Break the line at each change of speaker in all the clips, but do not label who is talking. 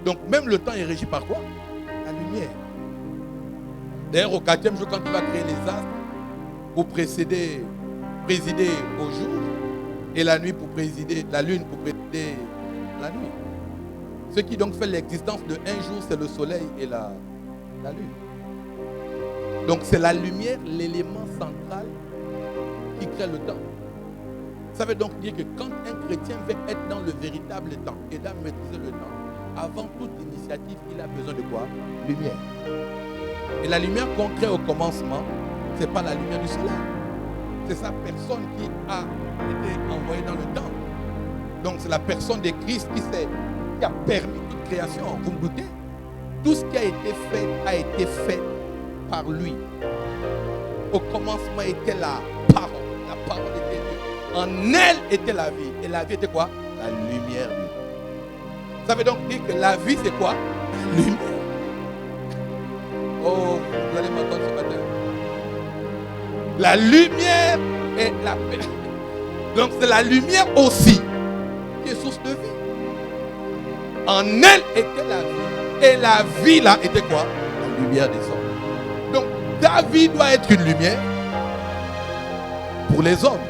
Donc même le temps est régi par quoi? La lumière. D'ailleurs au 4e jour, quand il va créer les astres pour présider au jour, et la nuit pour présider, la lune pour présider la nuit. Ce qui donc fait l'existence de un jour, c'est le soleil et la lune. Donc c'est la lumière, l'élément central qui crée le temps. Ça veut donc dire que quand un chrétien veut être dans le véritable temps et doit maîtriser le temps, avant toute initiative, il a besoin de quoi? Lumière. Et la lumière qu'on crée au commencement, ce n'est pas la lumière du soleil. C'est sa personne qui a été envoyée dans le temps. Donc c'est la personne de Christ qui a permis toute création. Vous me doutez? Tout ce qui a été fait par lui. Au commencement était la parole. La parole était Dieu. En elle était la vie. Et la vie était quoi? La lumière. Ça veut donc dire que la vie c'est quoi? La lumière. Oh, vous allez m'entendre ce matin. La lumière est la paix. Donc c'est la lumière aussi qui est source de vie. En elle était la vie. Et la vie là était quoi? La lumière des hommes. Donc ta vie doit être une lumière pour les hommes.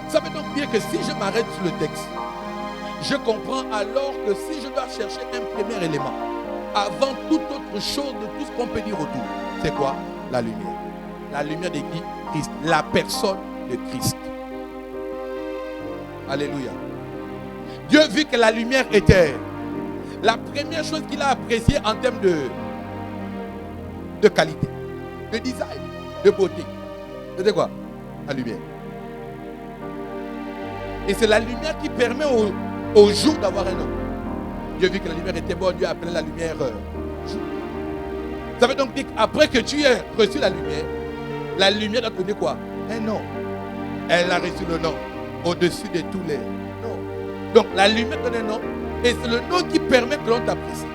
Ça veut donc dire que si je m'arrête sur le texte, je comprends alors que si je dois chercher un premier élément, avant toute autre chose de tout ce qu'on peut dire autour, c'est quoi? La lumière. La lumière de qui? Christ. La personne de Christ. Alléluia. Dieu vit que la lumière était. La première chose qu'il a appréciée en termes de qualité, de design, de beauté, c'était quoi? La lumière. Et c'est la lumière qui permet au jour d'avoir un homme. Dieu vit que la lumière était bonne, Dieu a appelé la lumière jour. Ça veut donc dire qu'après que tu aies reçu la lumière doit te donner quoi? Un nom. Elle a reçu le nom au-dessus de tous les noms. Donc la lumière donne un nom. Et c'est le nom qui permet que l'on t'apprécie.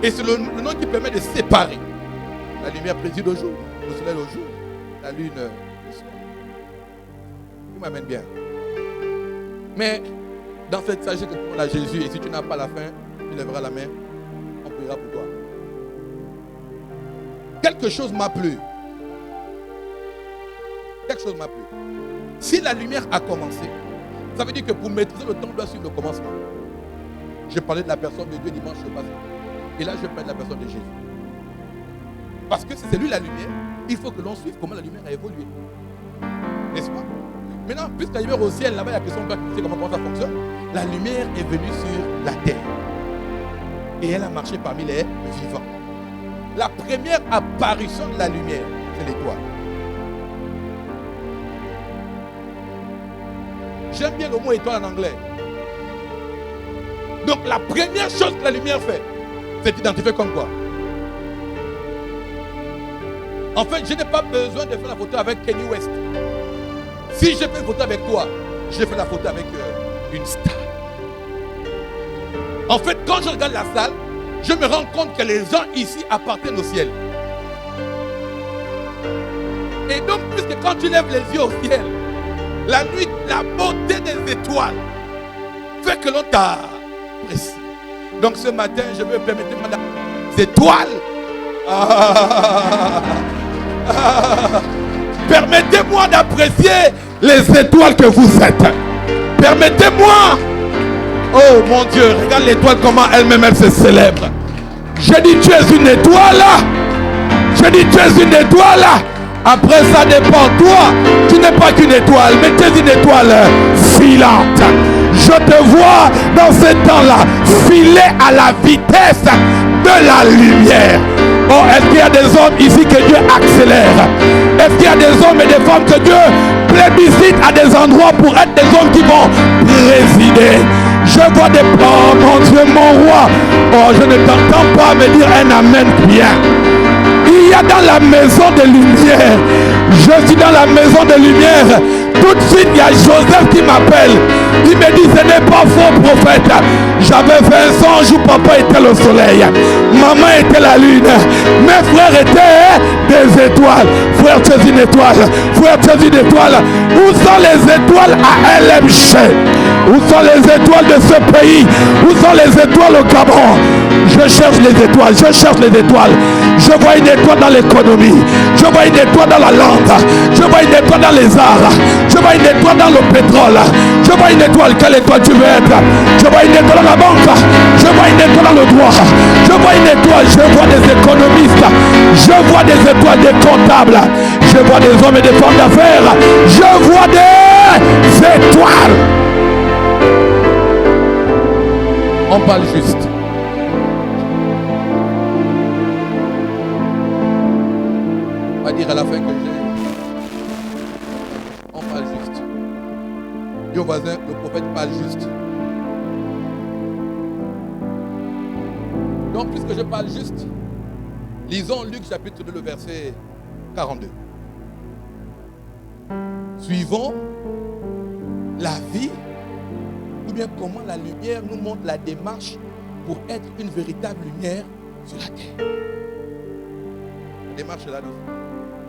Et c'est le nom qui permet de séparer. La lumière préside au jour, le soleil au jour, la lune au soir. Tu m'amènes bien. Mais dans cette sagesse que tu as Jésus, et si tu n'as pas la faim, tu lèveras la main, on priera pour toi. Quelque chose m'a plu. Quelque chose m'a plu. Si la lumière a commencé, ça veut dire que pour maîtriser le temps, on doit suivre le commencement. Je parlais de la personne de Dieu dimanche passé. Et là, je parle de la personne de Jésus. Parce que si c'est lui la lumière, il faut que l'on suive comment la lumière a évolué. N'est-ce pas? Maintenant, puisque la lumière au ciel, là-bas, il y a personne qui sait comment ça fonctionne. La lumière est venue sur la terre. Et elle a marché parmi les vivants. La première apparition de la lumière, c'est l'étoile. J'aime bien le mot étoile en anglais. Donc la première chose que la lumière fait, c'est t'identifier comme quoi? En fait, je n'ai pas besoin de faire la photo avec Kanye West. Si je fais une photo avec toi, je fais la photo avec une star. En fait, quand je regarde la salle, je me rends compte que les gens ici appartiennent au ciel. Et donc, puisque quand tu lèves les yeux au ciel, la nuit, la beauté des étoiles fait que l'on t'apprécie. Donc ce matin, je me permettre des étoiles. Permettez-moi d'apprécier les étoiles que vous êtes. Permettez-moi. Oh mon Dieu, regarde l'étoile comment elle-même elle se célèbre. Je dis tu es une étoile. Je dis tu es une étoile. Après ça dépend toi. Tu n'es pas qu'une étoile, mais tu es une étoile filante. Je te vois dans ce temps-là filer à la vitesse de la lumière. Oh, est-ce qu'il y a des hommes ici que Dieu accélère? Est-ce qu'il y a des hommes et des femmes que Dieu plébiscite à des endroits pour être des hommes qui vont présider? Je vois des... Oh mon Dieu, mon roi. Oh, je ne t'entends pas me dire un amen bien. Il y a dans la maison de lumière. Je suis dans la maison de lumière. Tout de suite, il y a Joseph qui m'appelle. Il me dit, ce n'est pas faux, prophète. J'avais 20 ans où papa était le soleil. Maman était la lune. Mes frères étaient des étoiles. Frère, tu es une étoile. Frère, tu es une étoile. Où sont les étoiles à LMG?
Où sont les étoiles de ce pays? Où sont les étoiles au Gabon? Je cherche les étoiles, je cherche les étoiles. Je vois une étoile dans l'économie. Je vois une étoile dans la langue. Je vois une étoile dans les arts. Je vois une étoile dans le pétrole. Je vois une étoile. Quelle étoile tu veux être? Je vois une étoile dans la banque. Je vois une étoile dans le droit. Je vois une étoile. Je vois des économistes. Je vois des étoiles, des comptables. Je vois des hommes et des femmes d'affaires. Je vois des étoiles.
On parle juste. On va dire à la fin que j'ai. On parle juste. Dis au voisin, le prophète parle juste. Donc, puisque je parle juste, lisons Luc chapitre 2, le verset 42. Suivons la vie, ou bien comment la lumière nous montre la démarche pour être une véritable lumière sur la terre. La démarche est là dans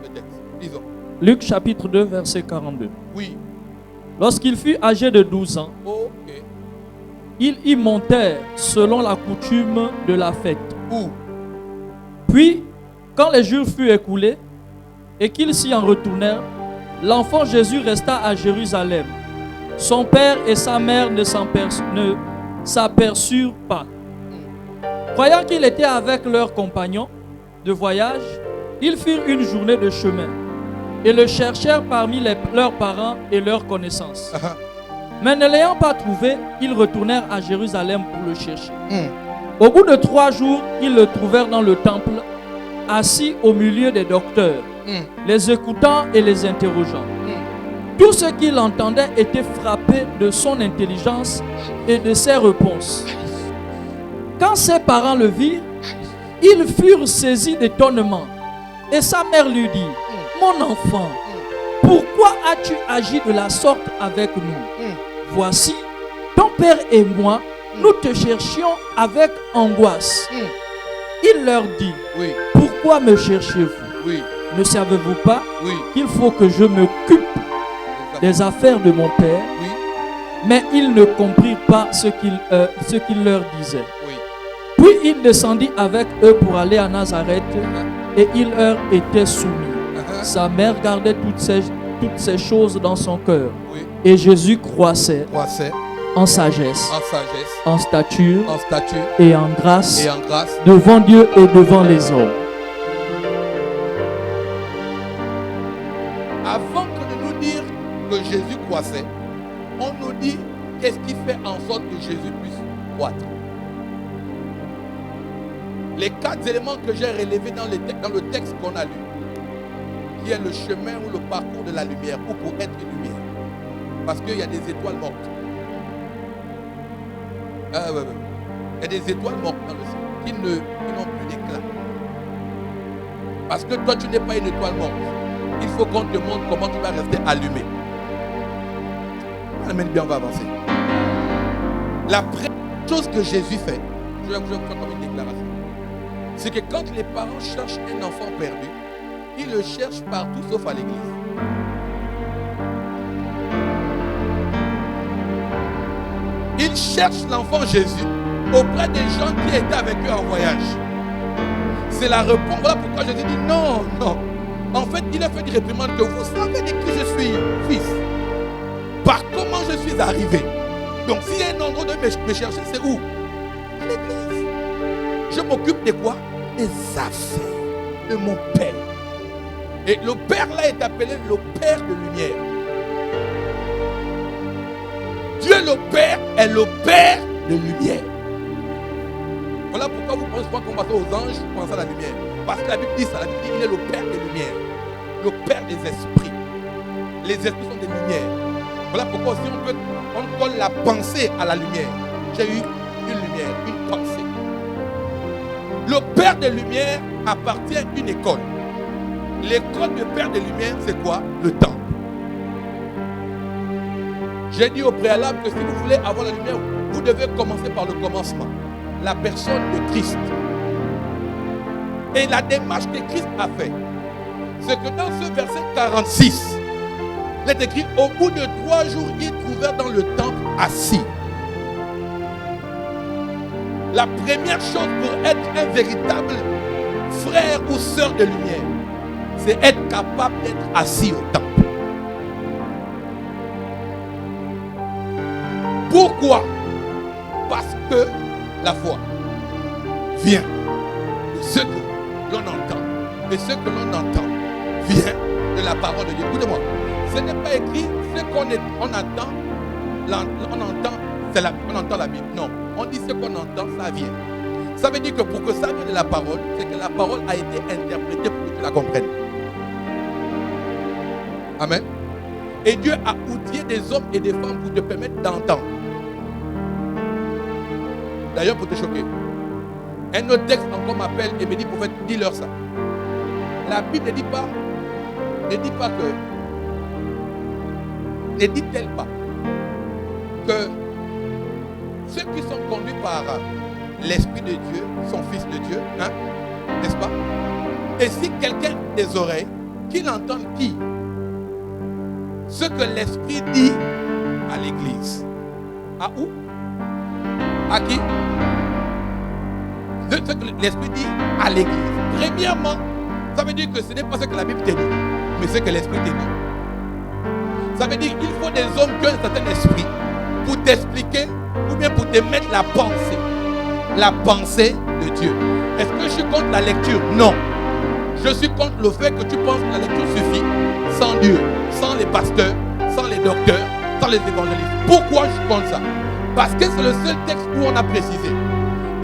le texte. Lisons.
Luc chapitre 2, verset 42.
Oui.
Lorsqu'il fut âgé de 12 ans,
Ok.
ils y montèrent selon la coutume de la fête.
Où?
Puis, quand les jours furent écoulés et qu'ils s'y en retournèrent, l'enfant Jésus resta à Jérusalem. Son père et sa mère ne s'aperçurent pas. Croyant qu'il était avec leurs compagnons de voyage, ils firent une journée de chemin et le cherchèrent parmi leurs parents et leurs connaissances. Mais ne l'ayant pas trouvé, ils retournèrent à Jérusalem pour le chercher. Au bout de 3 jours, ils le trouvèrent dans le temple, assis au milieu des docteurs, les écoutant et les interrogeant. Tous ceux qui l'entendaient étaient frappés de son intelligence et de ses réponses. Quand ses parents le virent, ils furent saisis d'étonnement. Et sa mère lui dit: mon enfant, pourquoi as-tu agi de la sorte avec nous? Voici, ton père et moi, nous te cherchions avec angoisse. Il leur dit:
Oui.
pourquoi me cherchez-vous?
Oui.
Ne savez-vous pas
Oui.
qu'il faut que je m'occupe des affaires de mon père?
Oui.
Mais ils ne comprirent pas ce qu'il leur disait.
Oui.
Puis il descendit avec eux pour aller à Nazareth et il leur était soumis. Sa mère gardait toutes ces choses dans son cœur.
Oui.
Et Jésus croissait
Croissait
en sagesse,
en sagesse,
en stature
en stature
et en grâce
et en grâce.
devant Dieu et devant les hommes.
Avant que de nous dire que Jésus croissait, on nous dit qu'est-ce qui fait en sorte que Jésus puisse croître. Les 4 éléments que j'ai relevés dans le texte qu'on a lu, qui est le chemin ou le parcours de la lumière, ou pour être une lumière. Parce qu'il y a des étoiles mortes. Il y a des étoiles mortes dans le ciel qui n'ont plus d'éclat. Parce que toi, tu n'es pas une étoile morte. Il faut qu'on te montre comment tu vas rester allumé. Amène bien, on va avancer. La première chose que Jésus fait, je vais vous faire comme une déclaration, c'est que quand les parents cherchent un enfant perdu, ils le cherchent partout sauf à l'église. Ils cherchent l'enfant Jésus auprès des gens qui étaient avec eux en voyage. C'est la réponse. Voilà pourquoi Jésus dit non, non. En fait, il a fait une réprimande que vous savez de qui je suis fils. Par comment je suis arrivé. Donc s'il y a un endroit de me chercher, c'est où? À l'église. Je m'occupe de quoi? Des affaires de mon Père. Et le Père là est appelé le Père de lumière. Dieu le Père est le Père de lumière. Voilà pourquoi vous pensez pas qu'on passe aux anges, vous pensez à la lumière. Parce que la Bible dit ça, la Bible dit qu'il est le Père des lumières. Le Père des esprits. Les esprits sont des lumières. Voilà pourquoi aussi on colle la pensée à la lumière. J'ai eu une lumière, une pensée. Le Père des lumières appartient à une école. L'école du Père des lumières, c'est quoi? Le temple. J'ai dit au préalable que si vous voulez avoir la lumière, vous devez commencer par le commencement. La personne de Christ. Et la démarche que Christ a fait, c'est que dans ce verset 46, il est écrit: au bout de 3 jours, ils trouvèrent dans le temple assis. La première chose pour être un véritable frère ou sœur de lumière, c'est être capable d'être assis au temple. Pourquoi? Parce que la foi vient de ce que l'on entend. Et ce que l'on entend vient de la parole de Dieu. Écoutez-moi, ce n'est pas écrit ce qu'on entend, on entend la Bible. Non, on dit ce qu'on entend, ça vient. Ça veut dire que pour que ça vienne de la parole, c'est que la parole a été interprétée pour que tu la comprennes. Amen. Et Dieu a outillé des hommes et des femmes pour te permettre d'entendre. D'ailleurs, pour te choquer, un autre texte encore m'appelle et me dit, prophète, dis-leur ça. La Bible ne dit pas que, ne dit-elle pas que ceux qui sont conduits par l'Esprit de Dieu sont fils de Dieu, hein? N'est-ce pas? Et si quelqu'un a des oreilles, qu'il entende qui? Ce que l'Esprit dit à l'Église. À où? À qui? Ce que l'Esprit dit à l'Église. Premièrement, ça veut dire que ce n'est pas ce que la Bible te dit, mais ce que l'Esprit te dit. Ça veut dire qu'il faut des hommes qui ont un certain esprit pour t'expliquer ou bien pour te mettre la pensée de Dieu. Est-ce que je suis contre la lecture? Non. Je suis contre le fait que tu penses que la lecture suffit sans Dieu, sans les pasteurs, sans les docteurs, sans les évangélistes. Pourquoi je suis contre ça? Parce que c'est le seul texte où on a précisé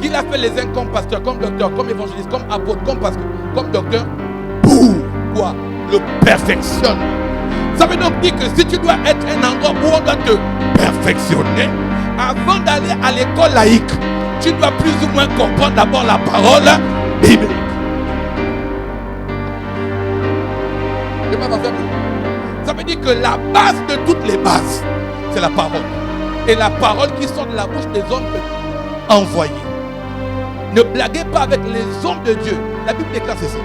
qu'il a fait les uns comme pasteur, comme docteur, comme évangéliste, comme apôtre, comme pasteur, comme docteur. Pourquoi? Le perfectionne. Ça veut donc dire que si tu dois être un endroit où on doit te perfectionner, avant d'aller à l'école laïque, tu dois plus ou moins comprendre d'abord la parole biblique. Ça veut dire que la base de toutes les bases, c'est la parole. Et la parole qui sort de la bouche des hommes envoyés. Ne blaguez pas avec les hommes de Dieu. La Bible déclare ceci.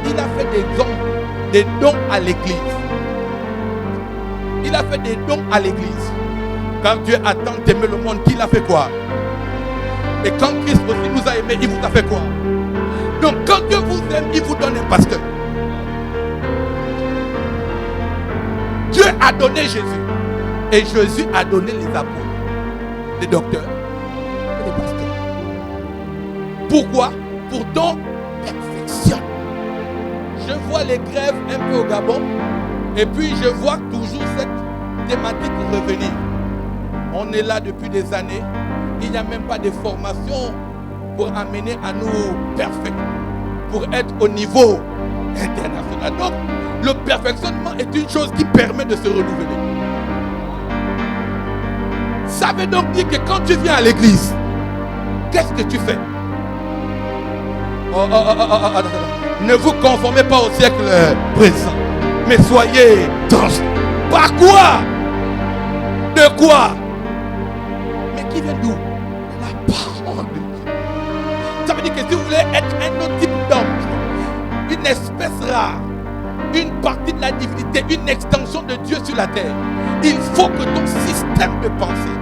Il a fait des dons à l'église. Il a fait des dons à l'église. Quand Dieu a tant aimé le monde, qu'il a fait quoi? Et quand Christ aussi nous a aimés, il vous a fait quoi? Donc quand Dieu vous aime, il vous donne un pasteur. Dieu a donné Jésus. Et Jésus a donné les apôtres, les docteurs et les pasteurs. Pourquoi? Pour ton perfection. Je vois les grèves un peu au Gabon. Et puis je vois toujours cette thématique revenir. On est là depuis des années. Il n'y a même pas de formation pour amener à nous perfects, pour être au niveau international. Donc, le perfectionnement est une chose qui permet de se renouveler. Ça veut donc dire que quand tu viens à l'église, qu'est-ce que tu fais? Ne vous conformez pas au siècle présent, mais soyez dans... Par quoi? De quoi? Mais qui vient d'où? La parole de Dieu. Ça veut dire que si vous voulez être un autre type d'homme, une espèce rare, une partie de la divinité, une extension de Dieu sur la terre, il faut que ton système de pensée,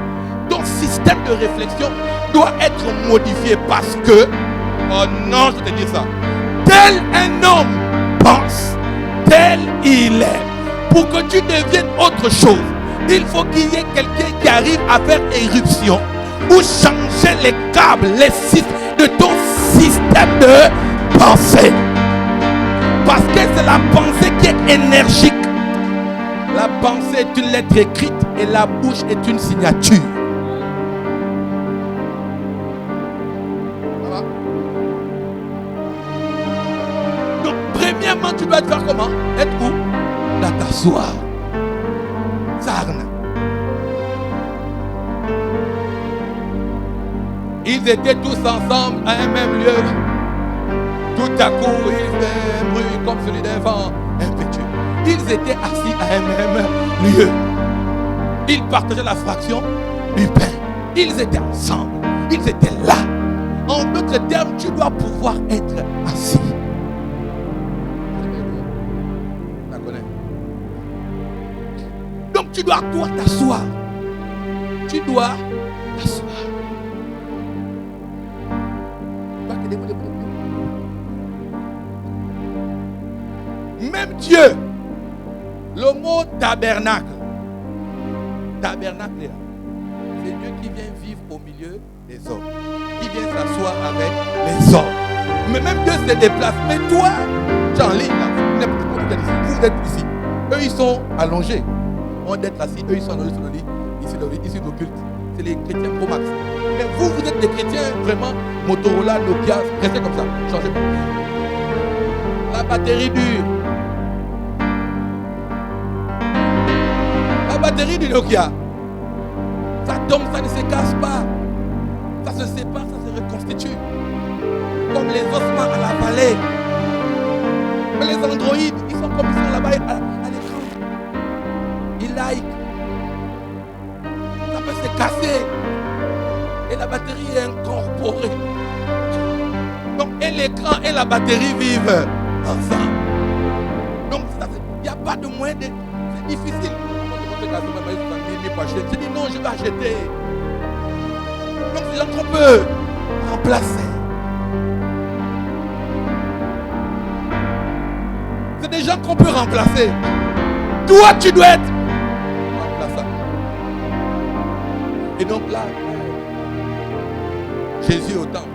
ton système de réflexion doit être modifié parce que, oh non, je te dis ça, tel un homme pense, tel il est. Pour que tu deviennes autre chose, il faut qu'il y ait quelqu'un qui arrive à faire éruption ou changer les câbles, les cycles de ton système de pensée. Parce que c'est la pensée qui est énergique. La pensée est une lettre écrite et la bouche est une signature. Donc, premièrement, tu dois te faire comment? Être où? Là, t'asseoir. Sarne. Ils étaient tous ensemble à un même lieu. Tout à coup, il fait un bruit comme celui d'un vent impétueux. Ils étaient assis à un même lieu. Ils partageaient la fraction du pain. Ils étaient ensemble. Ils étaient là. En d'autres termes, tu dois pouvoir être assis. Donc tu dois toi t'asseoir. tu dois t'asseoir. Même Dieu, le mot tabernacle, c'est Dieu qui vient vivre au milieu des hommes, qui vient s'asseoir avec les hommes. Mais même Dieu se déplace. Mais toi, tu es en ligne là, vous êtes ici. Eux ils sont allongés. On est assis, eux ils sont allongés sur le lit. Ici l'occulte. C'est les chrétiens Pro Max. Mais vous êtes des chrétiens vraiment Motorola, Nokia, restez comme ça, changez pas. La batterie dure. La batterie du Nokia, ça tombe, ça ne se casse pas. Ça se sépare, ça se reconstitue. Comme les ossements à la vallée. Mais les androïdes, ils sont comme ils sont là-bas à l'écran. Ils like. Ça peut se casser. Et la batterie est incorporée. Donc, et l'écran et la batterie vivent ensemble. Donc, il n'y a pas de moyen de... C'est difficile. Je dis non, je vais acheter. Donc, c'est là qu'on peut remplacer. C'est des gens qu'on peut remplacer. Toi, tu dois être remplaçable. Et donc là, Jésus au temple,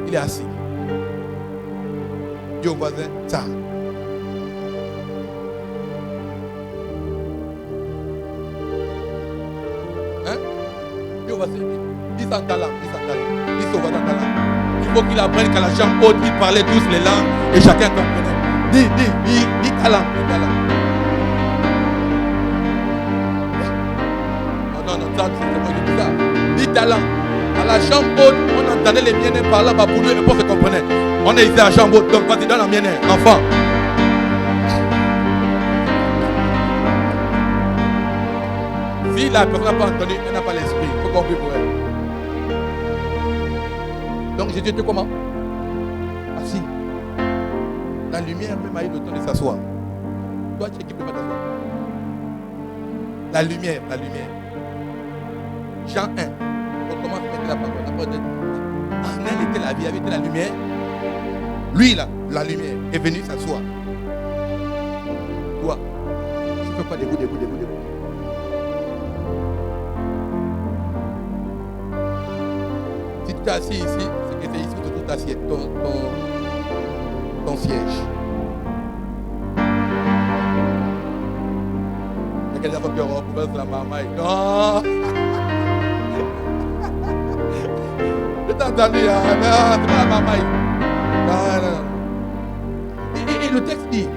il est assis. Dis au voisin, ça. Hein? Dis au voisin, dis sans talent, dis au voisin talent. Il faut qu'il apprenne qu'à la chambre haute, ils parlaient tous les langues et chacun comprenait. Dis talent, Non, ça, c'est moi qui dis ça. Dis talent. À la chambre haute, on entendait les miennes parler, pour nous, et pour se comprendre. On est ici à la chambre haute, donc vas-y dans la mienne, enfant. Si la personne n'a pas entendu, elle n'a pas l'esprit. Il faut comprendre pour elle. Donc Jésus était comment? Assis. La lumière même a eu le temps de s'asseoir. Toi, tu es qui peut pas t'asseoir? La lumière. Jean 1. On commence à mettre la parole. En elle était la vie, elle était la lumière. Lui là, la lumière, est venu s'asseoir. Toi, tu ne peux pas debout. Si tu t'es assis ici, c'est que c'est ici que tu dois t'assieds, ton siège. Il y a quelqu'un qui reprend la maman. Non! Je t'ai entendu, non, c'est pas la maman. Non. Et le texte dit,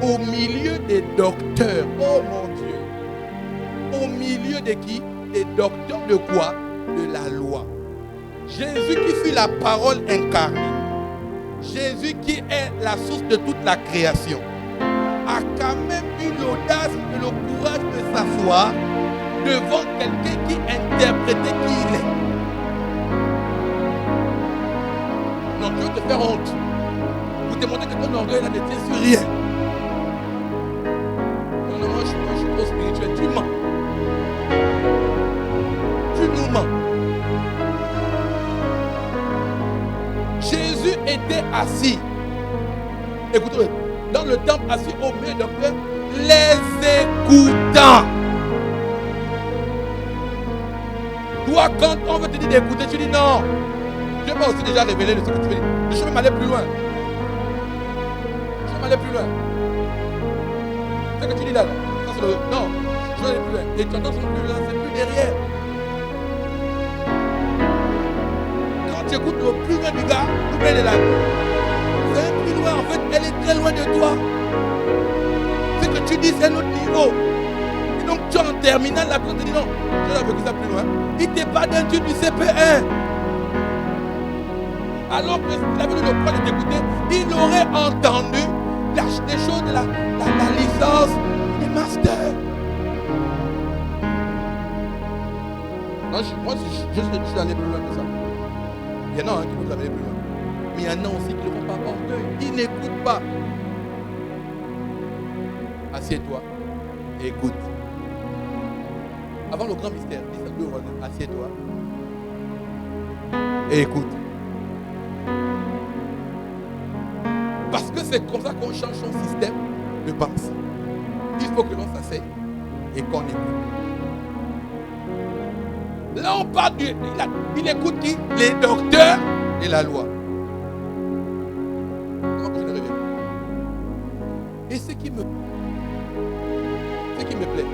au milieu des docteurs, oh mon Dieu, au milieu de qui? Des docteurs de quoi? De la loi. Jésus qui fut la parole incarnée, Jésus qui est la source de toute la création, a quand même eu l'audace et le courage de s'asseoir devant quelqu'un qui interprétait qui il est. Non, je veux te faire honte. Pour te montrer que ton orgueil là ne tient sur rien. Non, moi je suis trop spirituel. Tu mens. Tu nous mens. Jésus était assis. Écoutez, dans le temple, assis au milieu de peuple, les écoutant. Toi, quand on veut te dire d'écouter, tu dis non. Dieu m'a aussi déjà révélé ce que tu veux dire. Je vais m'aller plus loin. C'est ce que tu dis là. Non, je vais aller plus loin. Et tu entends son plus là, c'est plus derrière. Quand tu écoutes le plus loin du gars, tout bien est là. C'est plus loin, en fait, elle est très loin de toi. Ce que tu dis, c'est un autre niveau. Et donc, tu es en terminale, la personne te dit non, je vais vécu ça plus loin. Il ne t'est pas d'un du CP1. Alors que s'il avait eu le droit de t'écouter, il aurait entendu des choses de la licence du master. Non, moi, je suis allé plus loin que ça. Il y en a qui vont aller plus loin. Mais il y en a aussi qui ne vont pas orgueil. Ils n'écoutent pas. Assieds-toi et écoute. Avant le grand mystère, dis à deux voisins, assieds-toi et écoute. Parce que c'est comme ça qu'on change son système de pensée. Il faut que l'on s'asseye et qu'on écoute. Là, on parle il écoute qui? Les docteurs et la loi. Comment que je le réveille? Et ce qui me plaît,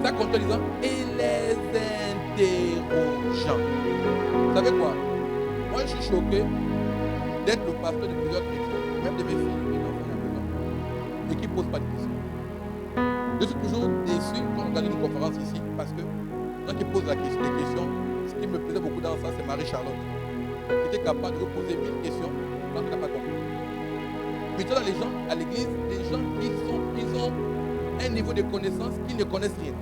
ça compte en disant et les interrogeants. Vous savez quoi? Moi, je suis choqué d'être le pasteur de plusieurs chrétiens, même de mes filles, mes enfants à la maison, et qui ne posent pas de questions. Je suis toujours déçu quand on regarde une conférence ici, parce que les gens qui posent des questions, ce qui me plaisait beaucoup dans ça, c'est Marie-Charlotte, qui était capable de poser 1000 questions, quand elle n'a pas compris. Mais dans les gens à l'église, les gens qui ont un niveau de connaissance qui ne connaissent rien.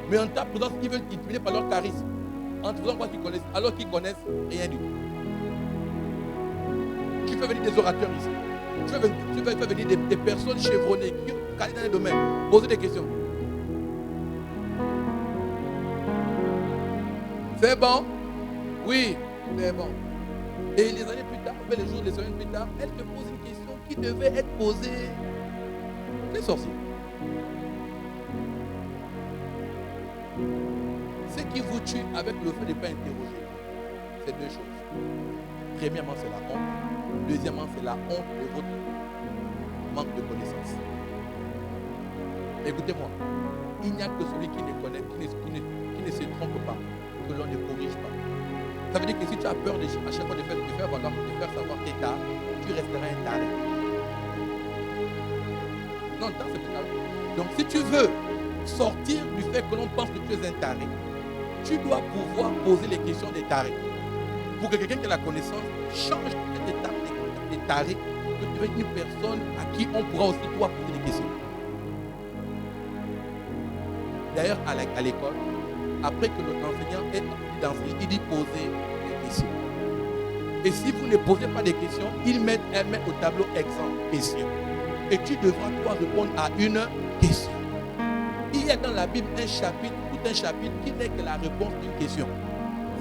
Mais en ta présence, ils veulent intimider par leur charisme. En te faisant croire qu'ils connaissent, alors qu'ils connaissent rien du tout. Tu fais venir des orateurs ici. Tu fais venir des personnes chevronnées qui ont calé dans les domaines. Poser des questions. C'est bon? Oui, c'est bon. Et les années plus tard, les jours, les semaines plus tard, elle te pose une question qui devait être posée. Les sorciers. Ce qui vous tue avec le fait de ne pas interroger, c'est deux choses. Premièrement, c'est la honte. Deuxièmement, c'est la honte de votre manque de connaissance. Écoutez-moi, il n'y a que celui qui ne connaît, qui ne se trompe pas, que l'on ne corrige pas. Ça veut dire que si tu as peur à chaque fois de faire savoir tes tares, tu resteras un taré. Non, c'est plus taré. Donc si tu veux sortir du fait que l'on pense que tu es un taré, tu dois pouvoir poser les questions des tarés. Pour que quelqu'un qui a la connaissance change cette étape des tarés, que tu deviens une personne à qui on pourra aussi pouvoir poser des questions. D'ailleurs, à l'école, après que notre enseignant ait d'enseigner, il dit poser des questions. Et si vous ne posez pas des questions, elle met au tableau exemple question. Et tu devras toi répondre à une question. Il y a dans la Bible un chapitre qui n'est que la réponse d'une question.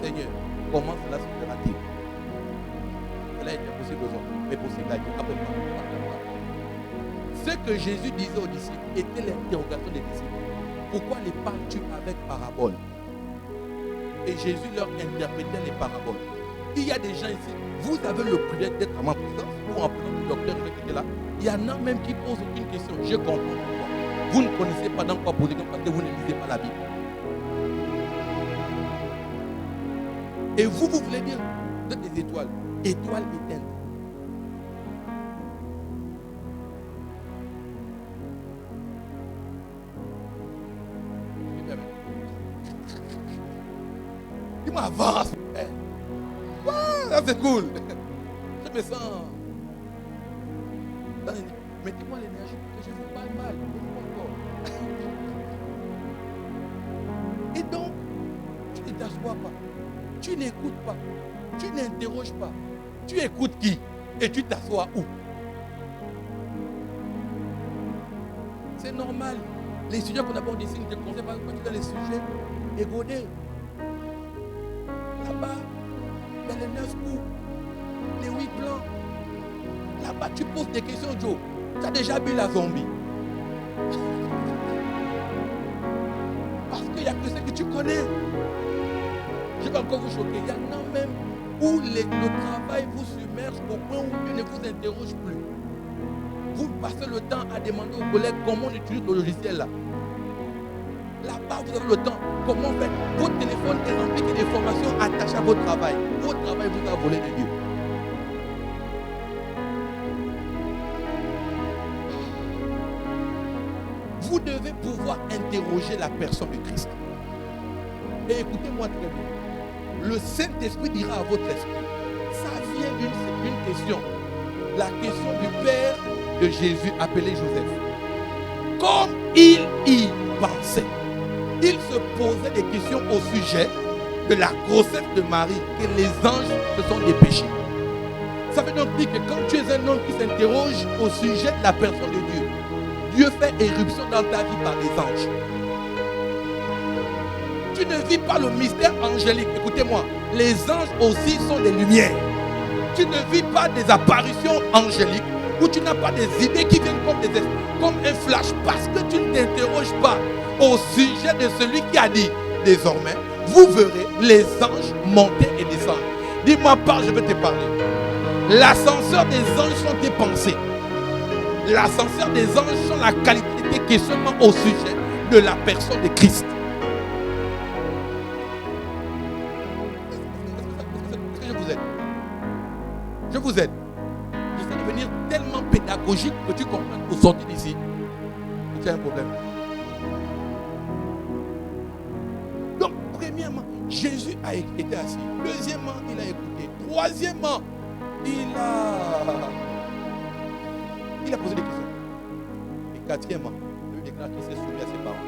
Seigneur, comment cela se fera-t-il? Cela est impossible aux hommes, mais possible à Dieu. Ce que Jésus disait aux disciples était l'interrogation des disciples. Pourquoi les parles-tu avec parabole? Et Jésus leur interprétait les paraboles. Il y a des gens ici, vous avez le privilège d'être en ma présence ou en présence du docteur qui était là. Il y en a même qui posent aucune question. Je comprends pourquoi. Vous ne connaissez pas dans quoi poser parce que vous ne lisez pas la Bible. Et vous voulez dire, vous êtes des étoiles. Étoiles éteintes. Tu m'avances. Ça c'est cool. Je me sens. Mettez-moi l'énergie pour que je vous parle mal. Et donc, tu ne t'assois pas. Tu n'écoutes pas. Tu n'interroges pas. Tu écoutes qui? Et tu t'assois où? C'est normal. Les sujets qu'on aborde ici ne te conseillent pas quand tu as les sujets égodés. Là-bas, il y a les 9 coups, les 8 plans. Là-bas, tu poses des questions, Joe. Tu as déjà vu la zombie. Parce qu'il n'y a que ce que tu connais. Je vais encore vous choquer. Il y en a même où le travail vous submerge au point où Dieu ne vous interroge plus. Vous passez le temps à demander aux collègues comment on utilise le logiciel là. Là-bas, vous avez le temps. Comment faire? Votre téléphone est rempli d'informations attachées à votre travail. Votre travail vous a volé de Dieu. Vous devez pouvoir interroger la personne de Christ. Et écoutez-moi très bien. Le Saint-Esprit dira à votre esprit, ça vient d'une question. La question du père de Jésus appelé Joseph. Comme il y pensait, il se posait des questions au sujet de la grossesse de Marie et les anges se sont dépêchés. Ça veut donc dire que quand tu es un homme qui s'interroge au sujet de la personne de Dieu, Dieu fait éruption dans ta vie par les anges. Tu ne vis pas le mystère angélique. Écoutez-moi, les anges aussi sont des lumières. Tu ne vis pas des apparitions angéliques où tu n'as pas des idées qui viennent comme un flash parce que tu ne t'interroges pas au sujet de celui qui a dit désormais, vous verrez les anges monter et descendre. Dis-moi, parle, je vais te parler. L'ascenseur des anges sont tes pensées. L'ascenseur des anges sont la qualité de tes questionnements au sujet de la personne de Christ. Est-ce que je vous aide? Je vous aide. J'essaie de devenir tellement pédagogique que tu comprennes pour sortir d'ici. Tu as un problème. Donc, premièrement, Jésus a été assis. Deuxièmement, il a écouté. Troisièmement, il a posé des questions. Et quatrièmement, il déclare qu'il s'est soumis à ses parents.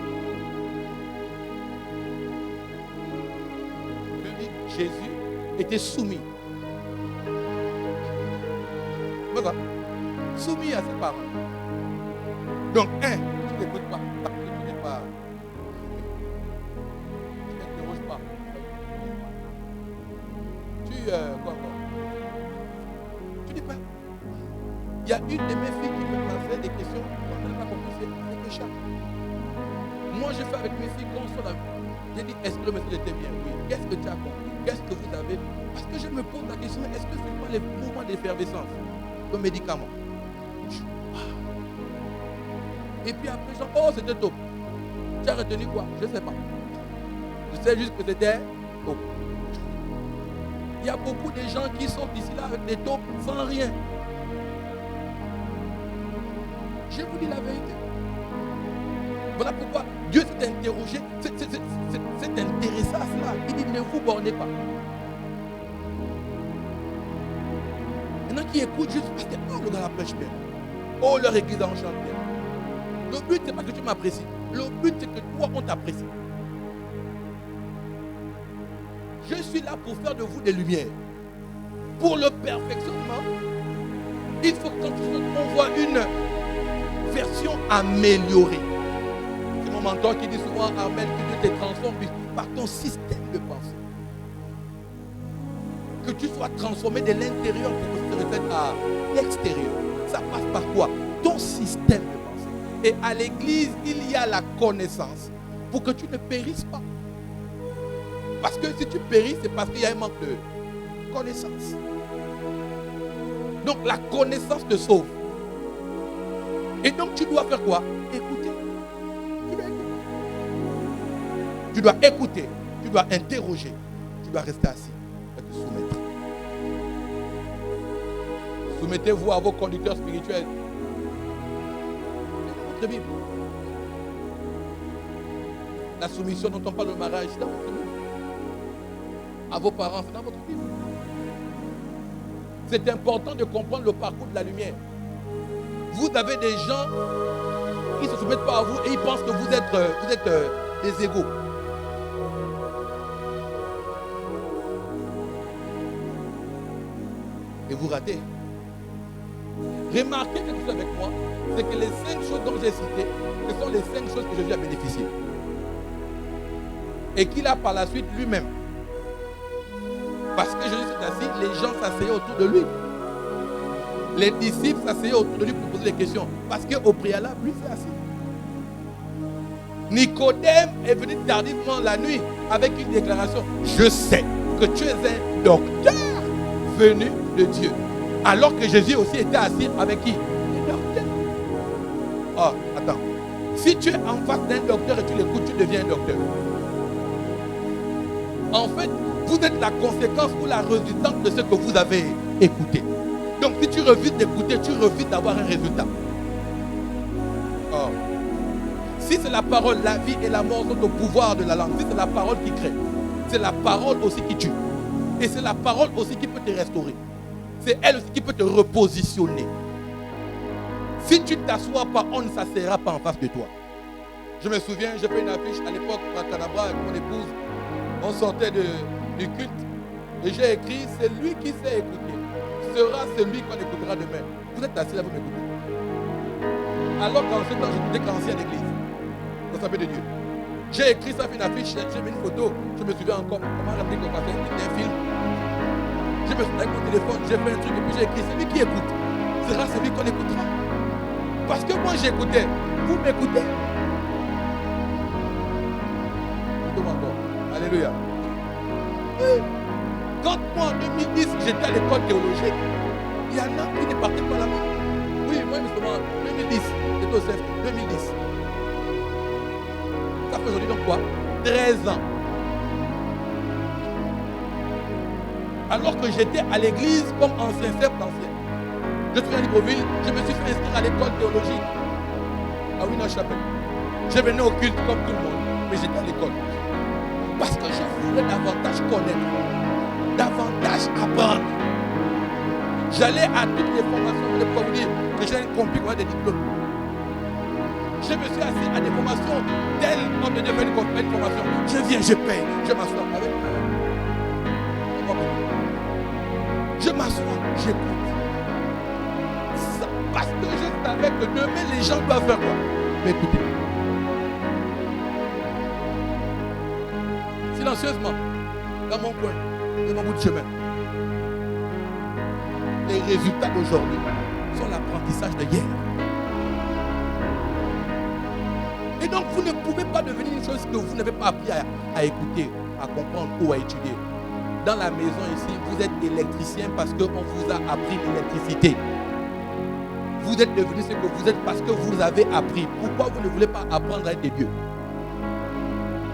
Jésus était soumis. Voilà. Soumis à ses parents. Donc, tu n'écoutes pas. Tu n'es pas. Tu n'interroges pas. Tu dis pas. Il y a une de mes filles qui me posait des questions. On n'a pas compris, c'est que chat. Moi, je fais avec mes filles quand on sort la vie. J'ai dit, est-ce que le message était bien? Oui. Qu'est-ce que tu as compris? Qu'est-ce que vous avez? Parce que je me pose la question, est-ce que ce n'est pas les mouvements d'effervescence, le médicament? Et puis après, genre, oh, c'était top. Tu as retenu quoi? Je ne sais pas. Je sais juste que c'était top. Il y a beaucoup de gens qui sortent d'ici là avec des taupes sans rien. Je vous dis la vérité. Voilà pourquoi Dieu s'est interrogé, s'est intéressé à cela. Il dit, ne vous bornez pas. Maintenant qui écoutent juste parce que oh, le gars la prêche bien. Oh, leur église en chante bien. Le but, ce n'est pas que tu m'apprécies. Le but, c'est que toi, on t'apprécie. Je suis là pour faire de vous des lumières. Pour le perfectionnement, il faut que quand tu sortes, on voit une version améliorée. C'est mon mentor qui dit souvent, Amen, que Dieu te transforme par ton système de pensée. Que tu sois transformé de l'intérieur pour que tu te reflètes à l'extérieur. Ça passe par quoi? Ton système de pensée. Et à l'église, il y a la connaissance pour que tu ne périsses pas. Parce que si tu péris, c'est parce qu'il y a un manque de connaissance. Donc la connaissance te sauve. Et donc tu dois faire quoi? Écouter. Tu dois écouter. Tu dois interroger. Tu dois rester assis et te soumettre. Soumettez-vous à vos conducteurs spirituels. C'est votre Bible. La soumission dont on parle de mariage, c'est dans votre Bible. À vos parents, c'est dans votre Bible. C'est important de comprendre le parcours de la lumière. Vous avez des gens qui ne se soumettent pas à vous et ils pensent que vous êtes des égaux. Et vous ratez. Remarquez quelque chose avec moi, c'est que les 5 choses dont j'ai citées, ce sont les 5 choses que Jésus a bénéficiées. Et qu'il a par la suite lui-même. Parce que Jésus s'est assis, les gens s'asseyaient autour de lui. Les disciples s'asseyaient autour de lui pour poser des questions. Parce qu'au préalable, lui s'est assis. Nicodème est venu tardivement la nuit avec une déclaration. Je sais que tu es un docteur venu de Dieu. Alors que Jésus aussi était assis avec qui? Un docteur. Oh, attends. Si tu es en face d'un docteur et tu l'écoutes, tu deviens un docteur. En fait, vous êtes la conséquence ou la résultante de ce que vous avez écouté. Donc si tu refuses d'écouter, tu refuses d'avoir un résultat. Oh. Si c'est la parole, la vie et la mort sont au pouvoir de la langue. Si c'est la parole qui crée, c'est la parole aussi qui tue. Et c'est la parole aussi qui peut te restaurer. C'est elle aussi qui peut te repositionner. Si tu ne t'assois pas, on ne s'asseyera pas en face de toi. Je me souviens, j'ai fait une affiche à l'époque à Canabra avec mon épouse. On sortait du culte et j'ai écrit, c'est lui qui sait écouter sera celui qu'on écoutera demain. Vous êtes assis là, vous m'écoutez. Alors qu'en ce temps, j'étais qu'ancien d'église. Ça s'appelle de Dieu. J'ai écrit ça, fait une affiche, j'ai mis une photo. Je me souviens encore comment rappeler qu'on a fait un film. Je me souviens avec mon téléphone, j'ai fait un truc et puis j'ai écrit. Celui qui écoute sera celui qu'on écoutera. Parce que moi j'écoutais. Vous m'écoutez. Écoutez-moi encore. Alléluia. Quand moi en 2010 j'étais à l'école théologique, il y en a qui ne partaient pas là-bas. Oui, moi justement, 2010, j'étais au CF, 2010. Ça fait aujourd'hui donc quoi? 13 ans. Alors que j'étais à l'église comme ancien cercle ancien. Je suis à Libreville, je me suis fait inscrire à l'école théologique. À Winner-Chapelle. Je venais au culte comme tout le monde, mais j'étais à l'école. Parce que je voulais davantage connaître, davantage apprendre. J'allais à toutes les formations pour vous dire que j'ai compris quoi des diplômes. Je me suis assis à des formations telles comme de devenir une formation. Je viens, je paye, je m'assois avec je m'assois, j'écoute. Parce que je savais que demain les gens doivent faire quoi? M'écouter. Silencieusement, dans mon coin, dans mon bout de chemin. Les résultats d'aujourd'hui sont l'apprentissage de hier. Et donc vous ne pouvez pas devenir une chose que vous n'avez pas appris à écouter, à comprendre ou à étudier. Dans la maison ici, vous êtes électricien parce qu'on vous a appris l'électricité. Vous êtes devenu ce que vous êtes parce que vous avez appris. Pourquoi vous ne voulez pas apprendre à être des dieux?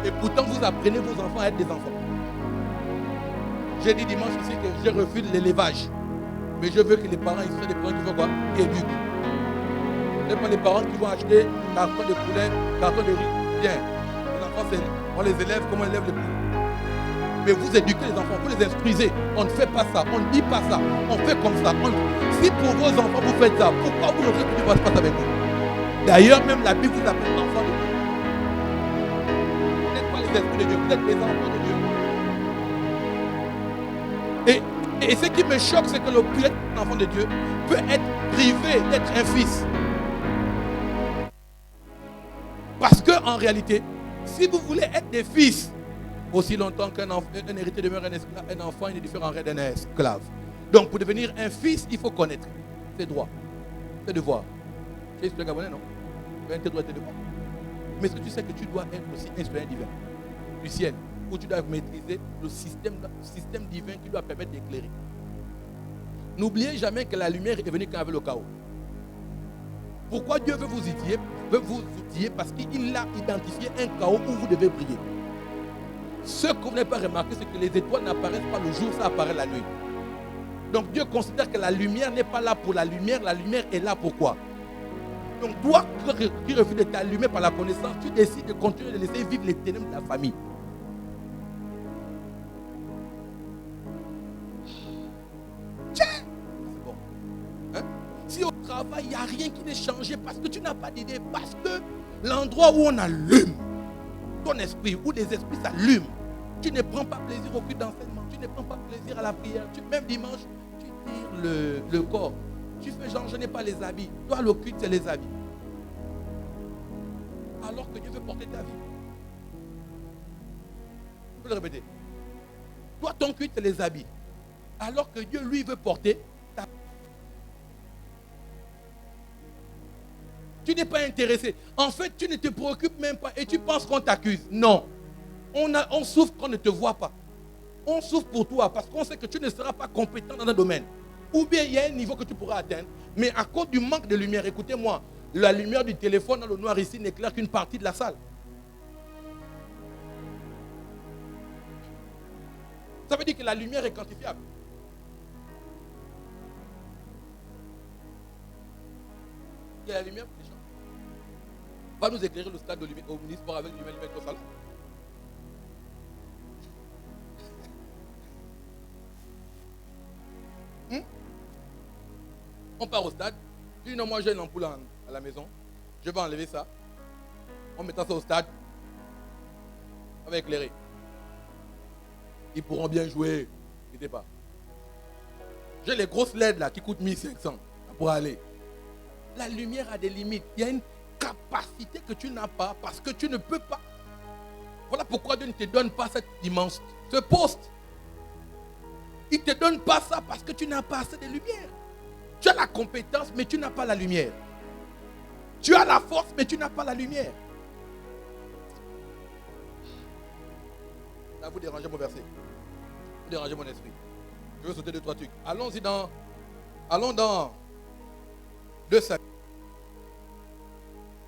Et pourtant vous apprenez vos enfants à être des enfants. J'ai dit dimanche ici que je refuse l'élevage. Mais je veux que les parents, ils soient des parents qui font quoi? Qui éduquent. Ce n'est pas les parents qui vont acheter carton de poulet, carton de riz. Tiens, les enfants, on les élève comme on élève les poules. Mais vous éduquez les enfants, vous les instruisez. On ne fait pas ça, on ne dit pas ça, on fait comme ça. Si pour vos enfants vous faites ça, pourquoi vous ne faites pas ce qui se passe avec vous? D'ailleurs, même la Bible vous appelle enfants de Dieu. Vous n'êtes pas les esprits de Dieu, vous êtes les enfants de Dieu. Et ce qui me choque, c'est que le peut-être enfant de Dieu peut être privé d'être un fils. Parce qu'en réalité, si vous voulez être des fils, aussi longtemps qu'un héritier demeure un enfant, il est différent d'un esclave. Donc pour devenir un fils, il faut connaître ses droits, ses devoirs. Tu es citoyen gabonais, non? Tu as tes droits et tes devoirs. Mais est-ce que tu sais que tu dois être aussi un citoyen divin, du ciel, où tu dois maîtriser le système divin qui doit permettre d'éclairer. N'oubliez jamais que la lumière est venue qu'avec le chaos. Pourquoi Dieu veut vous outiller? Parce qu'il a identifié un chaos où vous devez briller. Ce que vous n'avez pas remarqué, c'est que les étoiles n'apparaissent pas le jour, ça apparaît la nuit. Donc Dieu considère que la lumière n'est pas là pour la lumière est là pour quoi? Donc toi qui refuses de t'allumer par la connaissance, tu décides de continuer de laisser vivre les ténèbres de la famille. Tiens, c'est bon. Hein? Si au travail, il n'y a rien qui n'est changé parce que tu n'as pas d'idée, parce que l'endroit où on allume ton esprit, où les esprits s'allument, tu ne prends pas plaisir au culte d'enseignement, tu ne prends pas plaisir à la prière, même dimanche, tu tires le corps. Tu fais genre, je n'ai pas les habits. Toi, le culte, c'est les habits. Alors que Dieu veut porter ta vie. Je peux le répéter. Toi, ton culte, c'est les habits. Alors que Dieu, lui, veut porter ta vie. Tu n'es pas intéressé. En fait, tu ne te préoccupes même pas et tu penses qu'on t'accuse. Non. On souffre qu'on ne te voit pas. On souffre pour toi parce qu'on sait que tu ne seras pas compétent dans un domaine. Ou bien il y a un niveau que tu pourras atteindre, mais à cause du manque de lumière, écoutez-moi, la lumière du téléphone dans le noir ici n'éclaire qu'une partie de la salle. Ça veut dire que la lumière est quantifiable. Il y a la lumière pour les gens. Va nous éclairer le stade au municipal avec lumière au salon. On part au stade. Je dis non, moi j'ai une ampoule à la maison. Je vais enlever ça. On mettra ça au stade. On va éclairer. Ils pourront bien jouer. N'inquiétez pas. J'ai les grosses LED là qui coûtent 1500. Ça pourra aller. La lumière a des limites. Il y a une capacité que tu n'as pas parce que tu ne peux pas. Voilà pourquoi Dieu ne te donne pas cette immense, ce poste. Il ne te donne pas ça parce que tu n'as pas assez de lumière. Tu as la compétence, mais tu n'as pas la lumière. Tu as la force, mais tu n'as pas la lumière. Là, vous dérangez mon verset. Vous dérangez mon esprit. Je veux sauter 2-3 trucs. Allons dans 2 Samuel.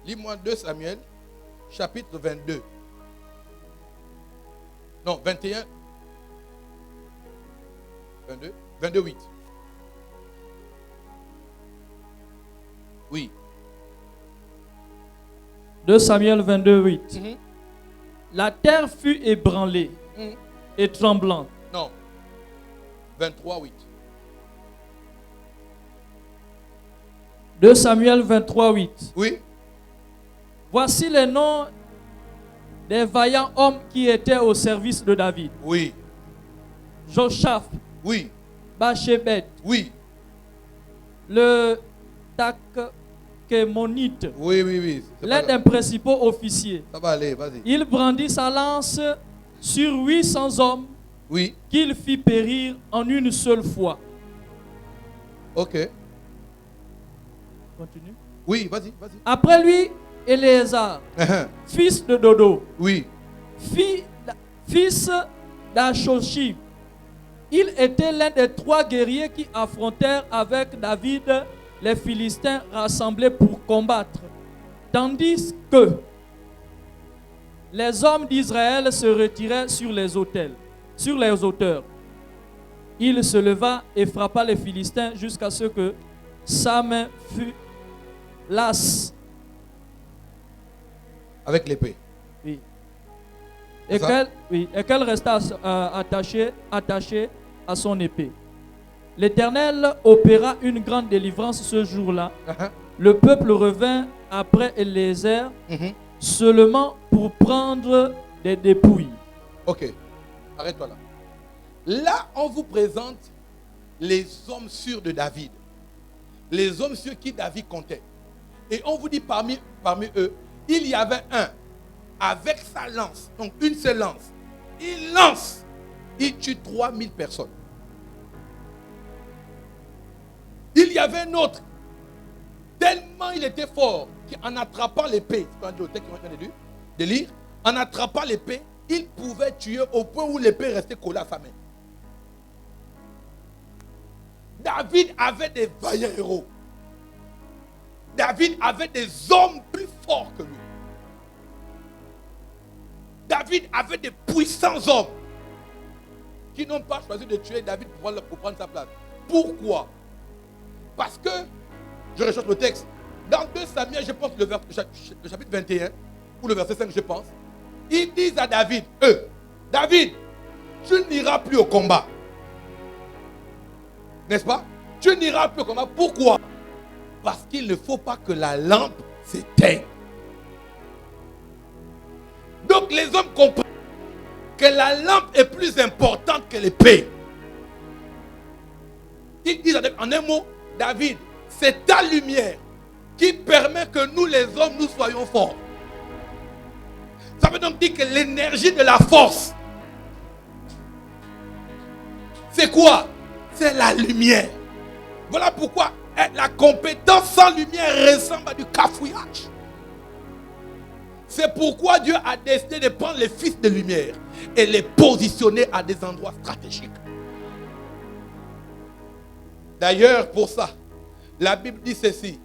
Lis-moi 2 Samuel, chapitre 22. Non, 21. 22, 8. Oui.
2 Samuel 22, 8. La terre fut ébranlée et tremblante.
Non. 23, 8.
2 Samuel 23, 8.
Oui.
Voici les noms des vaillants hommes qui étaient au service de David.
Oui.
Joshaph,
Oui.
Bachébet,
Oui.
le Takkemonite,
Oui.
l'un des principaux officiers.
Ça va aller, vas-y.
Il brandit sa lance sur 800 hommes
Oui.
qu'il fit périr en une seule fois.
Ok.
Continue.
Oui, vas-y.
Après lui, Éléazar, fils de Dodo,
Oui.
fils d'Ashoshim. Il était l'un des 3 guerriers qui affrontèrent avec David les Philistins rassemblés pour combattre. Tandis que les hommes d'Israël se retiraient sur les hauteurs. Il se leva et frappa les Philistins jusqu'à ce que sa main fût lasse.
Avec l'épée.
Oui. Et qu'elle resta attachée à son épée. L'Éternel opéra une grande délivrance ce jour-là. Le peuple revint après Élézer seulement pour prendre des dépouilles.
Ok, arrête-toi là. Là, on vous présente les hommes sûrs de David. Les hommes sûrs qui David comptait. Et on vous dit parmi eux, il y avait un avec sa lance, donc une seule lance. Il lance, il tue 3000 personnes. Il y avait un autre, tellement il était fort, qu'en attrapant l'épée, c'est un texte qu'on vient de lire, en attrapant l'épée, il pouvait tuer au point où l'épée restait collée à sa main. David avait des vaillants héros. David avait des hommes plus forts que lui. David avait des puissants hommes qui n'ont pas choisi de tuer David pour prendre sa place. Pourquoi? Parce que, je recherche le texte, dans 2 Samuel, je pense le chapitre 21, ou le verset 5, je pense, ils disent à David, David, tu n'iras plus au combat. N'est-ce pas? Tu n'iras plus au combat. Pourquoi? Parce qu'il ne faut pas que la lampe s'éteigne. Donc les hommes comprennent que la lampe est plus importante que l'épée. Ils disent en un mot, David, c'est ta lumière qui permet que nous les hommes, nous soyons forts. Ça veut donc dire que l'énergie de la force, c'est quoi? C'est la lumière. Voilà pourquoi la compétence sans lumière ressemble à du cafouillage. C'est pourquoi Dieu a décidé de prendre les fils de lumière et les positionner à des endroits stratégiques. D'ailleurs, pour ça, la Bible dit ceci.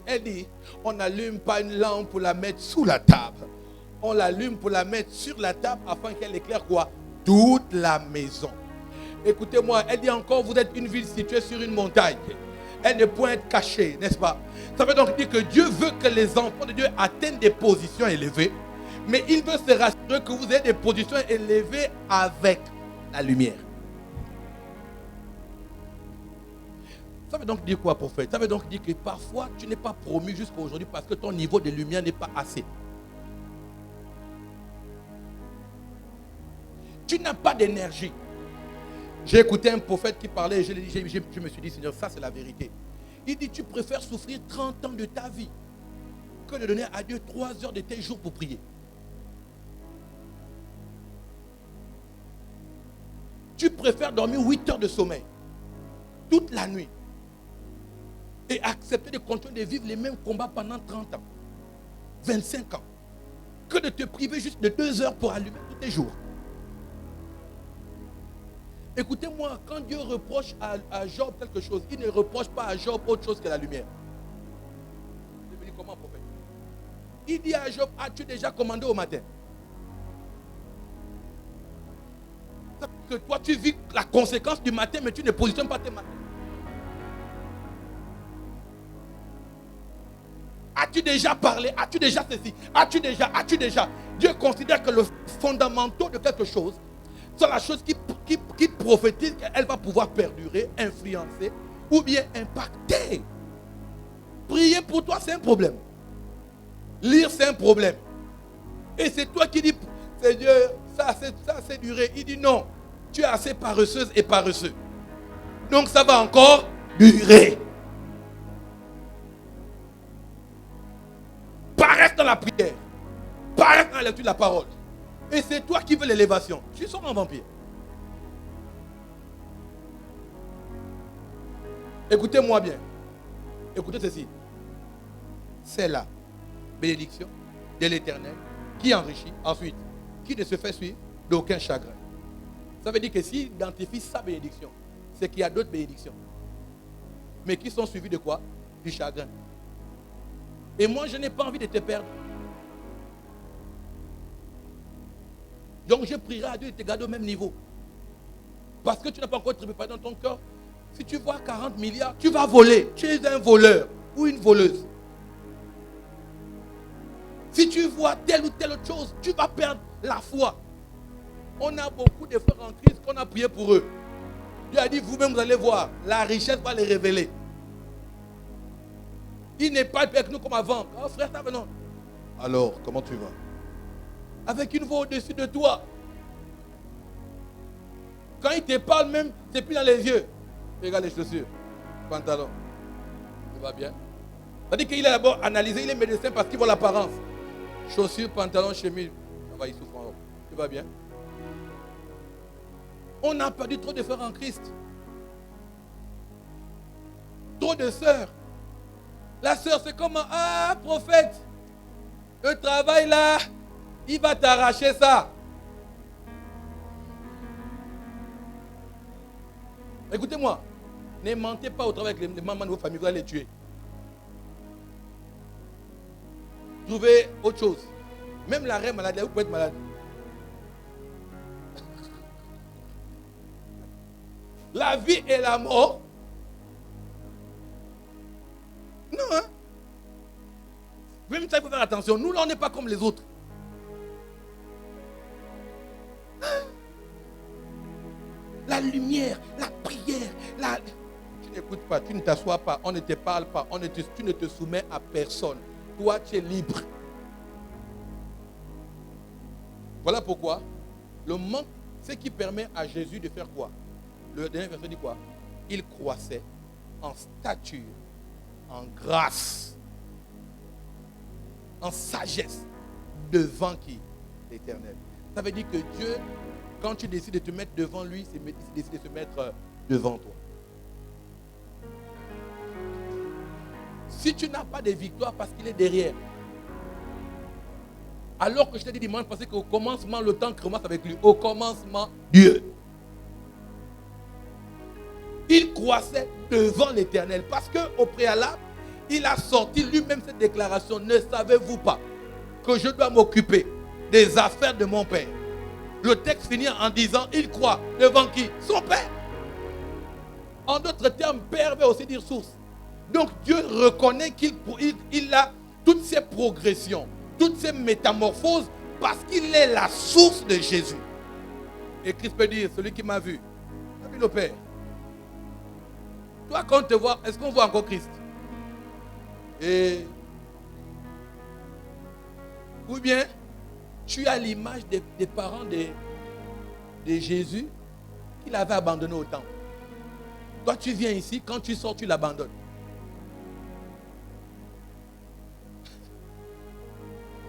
Elle dit, on n'allume pas une lampe pour la mettre sous la table. On l'allume pour la mettre sur la table afin qu'elle éclaire quoi? Toute la maison. Écoutez-moi, elle dit encore, vous êtes une ville située sur une montagne. Elle ne peut être cachée, n'est-ce pas? Ça veut donc dire que Dieu veut que les enfants de Dieu atteignent des positions élevées. Mais il veut se rassurer que vous ayez des positions élevées avec la lumière. Ça veut donc dire quoi, prophète? Ça veut donc dire que parfois, tu n'es pas promu jusqu'à aujourd'hui parce que ton niveau de lumière n'est pas assez. Tu n'as pas d'énergie. J'ai écouté un prophète qui parlait et je me suis dit, Seigneur, ça c'est la vérité. Il dit, tu préfères souffrir 30 ans de ta vie que de donner à Dieu 3 heures de tes jours pour prier. Tu préfères dormir 8 heures de sommeil toute la nuit et accepter de continuer de vivre les mêmes combats pendant 30 ans, 25 ans, que de te priver juste de 2 heures pour allumer tous tes jours. Écoutez-moi, quand Dieu reproche à Job quelque chose, il ne reproche pas à Job autre chose que la lumière. Je me dis comment, prophète? Il dit à Job, as-tu déjà commandé au matin? Que toi tu vis la conséquence du matin, mais tu ne positionnes pas tes matins. As-tu déjà parlé? As-tu déjà ceci? As-tu déjà? Dieu considère que le fondamental de quelque chose, c'est la chose qui prophétise qu'elle va pouvoir perdurer, influencer ou bien impacter. Prier pour toi, c'est un problème. Lire, c'est un problème. Et c'est toi qui dis, Seigneur, ça c'est duré. Il dit non, tu es assez paresseuse et paresseux. Donc ça va encore durer. Paraisse dans la prière. Paraisse dans la lecture de la parole. Et c'est toi qui veux l'élévation. Tu sors un vampire. Écoutez-moi bien. Écoutez ceci. C'est la bénédiction de l'Éternel qui enrichit. Ensuite, qui ne se fait suivre d'aucun chagrin. Ça veut dire que s'il identifie sa bénédiction, c'est qu'il y a d'autres bénédictions. Mais qui sont suivies de quoi? Du chagrin. Et moi, je n'ai pas envie de te perdre. Donc, je prierai à Dieu de te garder au même niveau. Parce que tu n'as pas encore préparé dans ton cœur. Si tu vois 40 milliards, tu vas voler. Tu es un voleur ou une voleuse. Si tu vois telle ou telle autre chose, tu vas perdre la foi. On a beaucoup de frères en Christ qu'on a prié pour eux. Dieu a dit, vous-même, vous allez voir. La richesse va les révéler. Il n'est pas avec nous comme avant. Oh frère, t'as non. Alors, comment tu vas? Avec une voix au-dessus de toi. Quand il te parle même, c'est plus dans les yeux. Regarde les chaussures, pantalon. Ça va bien? C'est-à-dire qu'il a d'abord analysé, il est médecin parce qu'il voit l'apparence. Chaussures, pantalon, chemise. Ça va, il souffre en haut. Ça va bien? On a perdu trop de frères en Christ. Trop de sœurs. La sœur, c'est comment? Ah, prophète, le travail là, il va t'arracher ça. Écoutez-moi, ne mentez pas au travail avec les mamans de vos familles, vous allez les tuer. Trouvez autre chose. Même la reine malade, vous pouvez être malade. La vie et la mort. Non, hein? Même ça, il faut faire attention. Nous, là, on n'est pas comme les autres. La lumière, la prière, tu n'écoutes pas, tu ne t'assois pas, on ne te parle pas, tu ne te soumets à personne. Toi, tu es libre. Voilà pourquoi le manque, c'est qui permet à Jésus de faire quoi? Le dernier verset dit quoi? Il croissait en stature, en grâce, en sagesse, devant qui? L'Éternel. Ça veut dire que Dieu, quand tu décides de te mettre devant lui, il décide de se mettre devant toi. Si tu n'as pas de victoire parce qu'il est derrière, alors que je t'ai dit dimanche passé qu'au commencement, le temps commence avec lui. Au commencement, Dieu. Il croissait devant l'Éternel. Parce qu'au préalable, il a sorti lui-même cette déclaration. Ne savez-vous pas que je dois m'occuper des affaires de mon Père? Le texte finit en disant, il croit devant qui? Son Père. En d'autres termes, Père veut aussi dire source. Donc Dieu reconnaît qu'il a toutes ces progressions, toutes ces métamorphoses, parce qu'il est la source de Jésus. Et Christ peut dire, celui qui m'a vu le Père. Toi, quand on te voit, est-ce qu'on voit encore Christ? Et ou bien, tu as l'image des parents de Jésus qu'il avait abandonné au temple. Toi, tu viens ici, quand tu sors, tu l'abandonnes.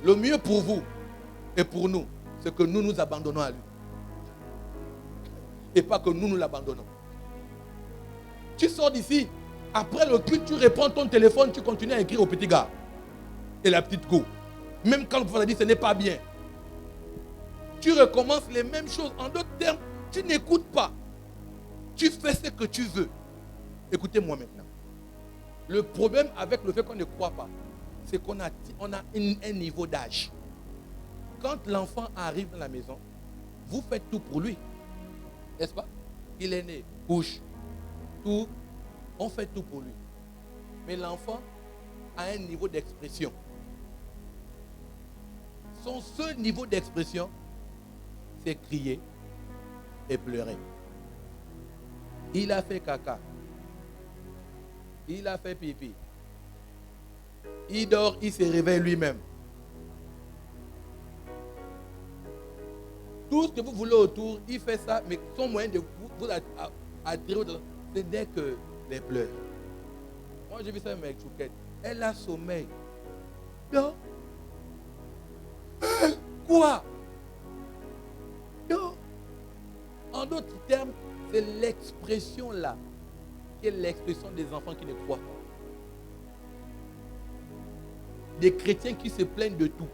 Le mieux pour vous et pour nous, c'est que nous nous abandonnons à lui. Et pas que nous l'abandonnons. Tu sors d'ici, après le culte, tu reprends ton téléphone, tu continues à écrire au petit gars et la petite go. Même quand le prophète a dit ce n'est pas bien. Tu recommences les mêmes choses. En d'autres termes, tu n'écoutes pas. Tu fais ce que tu veux. Écoutez-moi maintenant. Le problème avec le fait qu'on ne croit pas, c'est qu'on a un niveau d'âge. Quand l'enfant arrive dans la maison, vous faites tout pour lui. N'est-ce pas? Il est né, couche, tout. On fait tout pour lui. Mais l'enfant a un niveau d'expression. Son seul niveau d'expression, c'est crier et pleurer. Il a fait caca. Il a fait pipi. Il dort, il se réveille lui-même. Tout ce que vous voulez autour, il fait ça, mais son moyen de vous attirer, c'est dès que les pleurs. Moi, j'ai vu ça avec Chouquette. Elle a sommeil. Non. Quoi? Non. En d'autres termes, c'est l'expression là, qui est l'expression des enfants qui ne croient pas. Des chrétiens qui se plaignent de tout,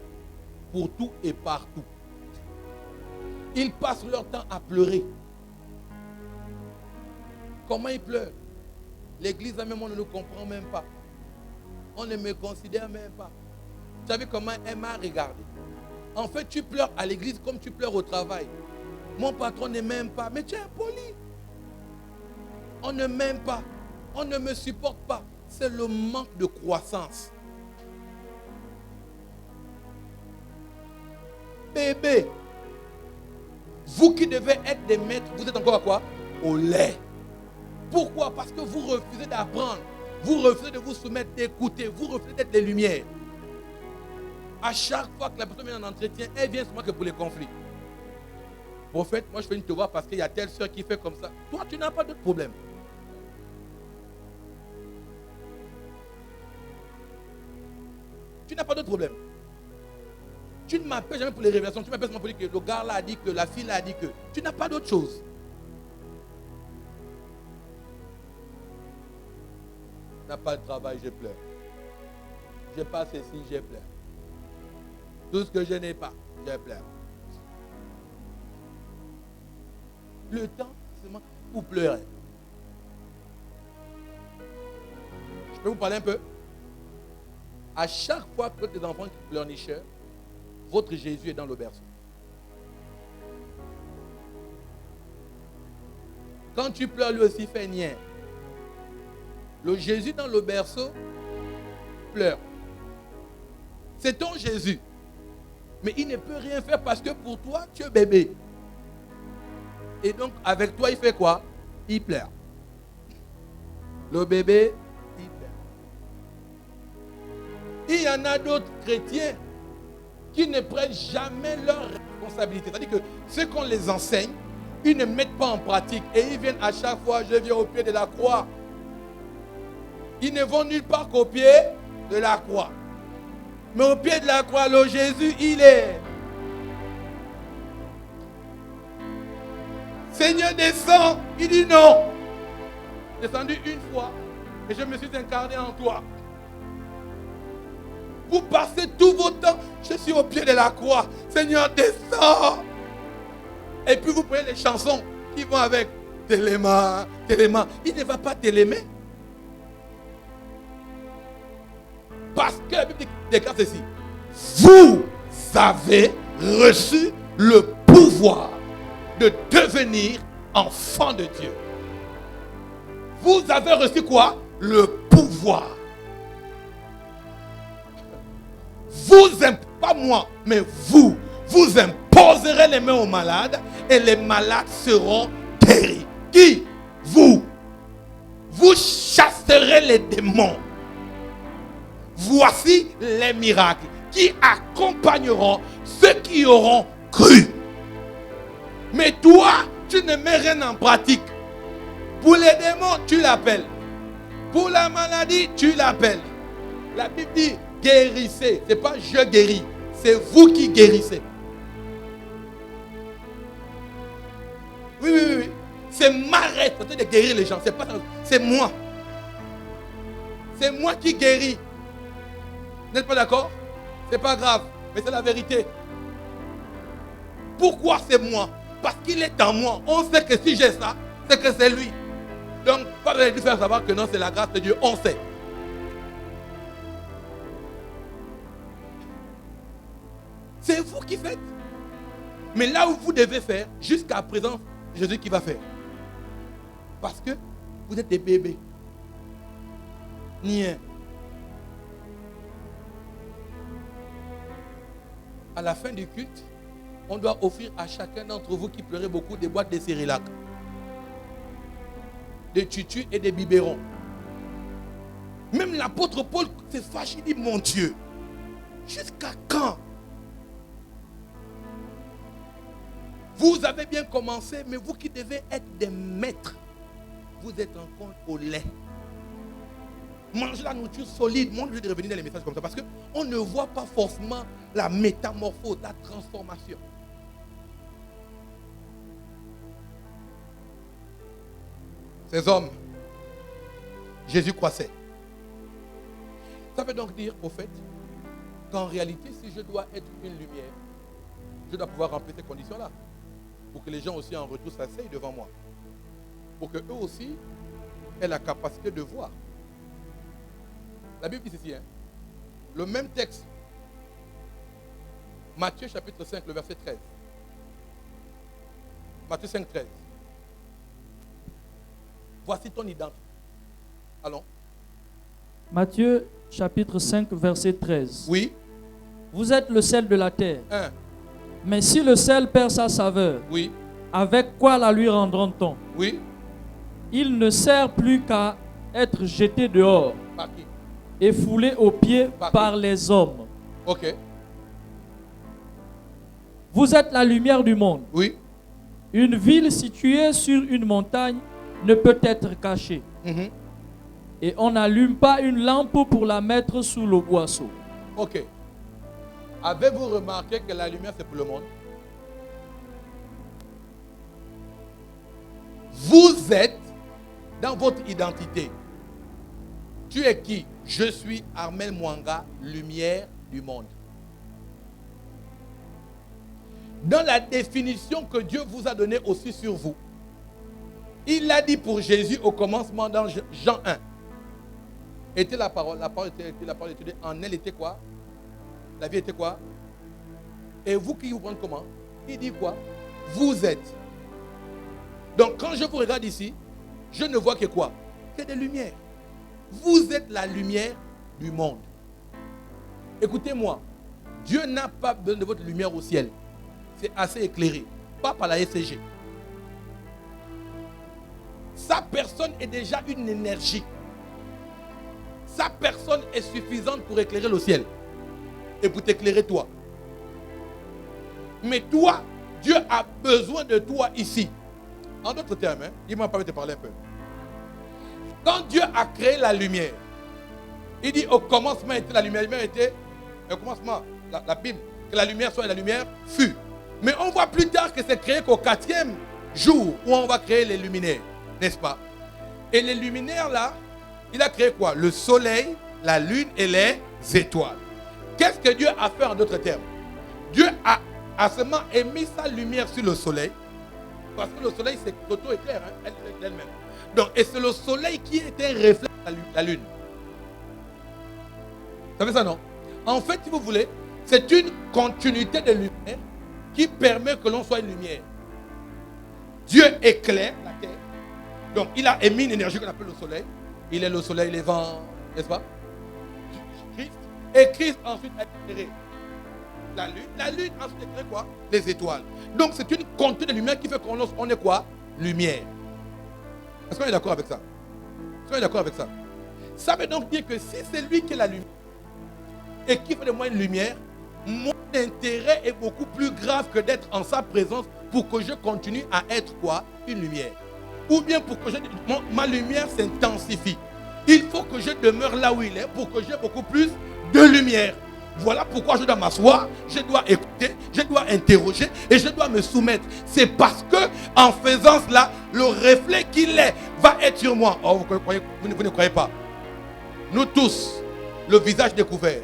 pour tout et partout. Ils passent leur temps à pleurer. Comment ils pleurent? L'église même, on ne nous comprend même pas. On ne me considère même pas. Tu as vu comment elle m'a regardé? En fait, tu pleures à l'église comme tu pleures au travail. Mon patron ne m'aime pas. Mais tu es impoli. On ne m'aime pas. On ne me supporte pas. C'est le manque de croissance. Bébé, vous qui devez être des maîtres, vous êtes encore à quoi? Au lait. Pourquoi? Parce que vous refusez d'apprendre. Vous refusez de vous soumettre, d'écouter. Vous refusez d'être des lumières. À chaque fois que la personne vient en entretien, elle vient seulement que pour les conflits. Prophète, moi je fais une te voir parce qu'il y a telle soeur qui fait comme ça. Toi, tu n'as pas d'autre problème. Tu n'as pas d'autre problème. Tu ne m'appelles jamais pour les révélations. Tu m'appelles seulement pour dire que le gars là a dit que, la fille là a dit que. Tu n'as pas d'autre chose. Je n'ai pas de travail, je pleure. Je n'ai pas ceci, je pleure. Tout ce que je n'ai pas, je pleure. Le temps, c'est seulement pour pleurer. Je peux vous parler un peu? À chaque fois que tes enfants qui pleurnichent, votre Jésus est dans le berceau. Quand tu pleures, lui aussi fait nien. Le Jésus dans le berceau pleure. C'est ton Jésus. Mais il ne peut rien faire parce que pour toi, tu es bébé. Et donc, avec toi, il fait quoi? Il pleure. Le bébé, il pleure. Il y en a d'autres chrétiens qui ne prennent jamais leur responsabilité. C'est-à-dire que ce qu'on les enseigne, ils ne mettent pas en pratique. Et ils viennent à chaque fois, je viens au pied de la croix. Ils ne vont nulle part qu'au pied de la croix. Mais au pied de la croix, le Jésus, il est. Seigneur, descends. Il dit non. Descendu une fois et je me suis incarné en toi. Vous passez tout votre temps, je suis au pied de la croix. Seigneur, descends. Et puis vous prenez les chansons qui vont avec. Téléma, téléma. Il ne va pas télémer. Parce que la Bible déclare ceci. Vous avez reçu le pouvoir de devenir enfant de Dieu. Vous avez reçu quoi? Le pouvoir. Vous, pas moi, mais vous imposerez les mains aux malades et les malades seront guéris. Qui? Vous. Vous chasserez les démons. Voici les miracles qui accompagneront ceux qui auront cru. Mais toi, tu ne mets rien en pratique. Pour les démons, tu l'appelles. Pour la maladie, tu l'appelles. La Bible dit guérissez. Ce n'est pas je guéris, c'est vous qui guérissez. Oui. C'est ma responsabilité de guérir les gens. C'est pas ça. C'est moi. C'est moi qui guéris. Vous n'êtes pas d'accord? C'est pas grave, mais c'est la vérité. Pourquoi c'est moi? Parce qu'il est en moi. On sait que si j'ai ça, c'est que c'est lui. Donc, pas besoin de lui faire savoir que non, c'est la grâce de Dieu. On sait. C'est vous qui faites. Mais là où vous devez faire, jusqu'à présent, Jésus qui va faire. Parce que vous êtes des bébés. Ni un. À la fin du culte, on doit offrir à chacun d'entre vous qui pleurait beaucoup des boîtes de Cérélac, des tutus et des biberons. Même l'apôtre Paul s'est fâché, il dit, mon Dieu, jusqu'à quand? Vous avez bien commencé, mais vous qui devez être des maîtres, vous êtes encore au lait. Mangez la nourriture solide. Moi, je vais revenir dans les messages comme ça parce qu'on ne voit pas forcément la métamorphose, la transformation. Ces hommes, Jésus croissait. Ça veut donc dire, au fait, qu'en réalité, si je dois être une lumière, je dois pouvoir remplir ces conditions-là. Pour que les gens aussi en retour s'asseyent devant moi. Pour qu'eux aussi aient la capacité de voir. La Bible dit ceci, hein? Le même texte. Matthieu chapitre 5, le verset 13. Matthieu 5, 13. Voici ton identité. Allons.
Matthieu chapitre 5, verset 13.
Oui.
Vous êtes le sel de la terre.
1.
Mais si le sel perd sa saveur,
Oui.
avec quoi la lui rendra-t-on?
Oui.
Il ne sert plus qu'à être jeté dehors
Par qui?
et foulé aux pieds
Par
par les hommes.
Ok.
Vous êtes la lumière du monde.
Oui.
Une ville située sur une montagne ne peut être cachée.
Mhm.
Et on n'allume pas une lampe pour la mettre sous le boisseau.
Ok. Avez-vous remarqué que la lumière, c'est pour le monde? Vous êtes dans votre identité. Tu es qui? Je suis Armel Mwanga, lumière du monde. Dans la définition que Dieu vous a donnée aussi sur vous, il l'a dit pour Jésus au commencement dans Jean 1. Était la parole était la parole était, en elle était quoi? La vie était quoi? Et vous qui vous prenez comment? Il dit quoi? Vous êtes. Donc quand je vous regarde ici, je ne vois que quoi? Que des lumières. Vous êtes la lumière du monde. Écoutez-moi, Dieu n'a pas besoin de votre lumière au ciel. C'est assez éclairé. Pas par la SCG. Sa personne est déjà une énergie. Sa personne est suffisante pour éclairer le ciel. Et pour t'éclairer toi. Mais toi, Dieu a besoin de toi ici. En d'autres termes, hein, il m'a pas te parler un peu. Quand Dieu a créé la lumière, il dit au commencement était la lumière. La lumière était, au commencement, la Bible, que la lumière soit et la lumière fut. Mais on voit plus tard que c'est créé qu'au 4e jour où on va créer les luminaires, n'est-ce pas? Et les luminaires là, il a créé quoi? Le soleil, la lune et les étoiles. Qu'est-ce que Dieu a fait en d'autres termes? Dieu a seulement émis sa lumière sur le soleil, parce que le soleil c'est auto-éclair, hein, elle-même. Donc, et c'est le soleil qui était reflet de la lune. Vous savez ça, non? En fait, si vous voulez, c'est une continuité de lumière qui permet que l'on soit une lumière. Dieu éclaire la terre. Donc, il a émis une énergie qu'on appelle le soleil. Il est le soleil, les vents, n'est-ce pas? Christ. Et Christ ensuite a éclairé la lune. La lune ensuite a éclairé quoi? Les étoiles. Donc, c'est une continuité de lumière qui fait qu'on est quoi? Lumière. Est-ce qu'on est d'accord avec ça? Est-ce qu'on est d'accord avec ça? Ça veut donc dire que si c'est lui qui est la lumière et qui fait de moi une lumière, mon intérêt est beaucoup plus grave que d'être en sa présence pour que je continue à être quoi? Une lumière. Ou bien pour que ma lumière s'intensifie. Il faut que je demeure là où il est pour que j'ai beaucoup plus de lumière. Voilà pourquoi je dois m'asseoir, je dois écouter, je dois interroger et je dois me soumettre. C'est parce que en faisant cela, le reflet qu'il est va être sur moi. Oh, vous ne croyez pas? Nous tous, le visage découvert,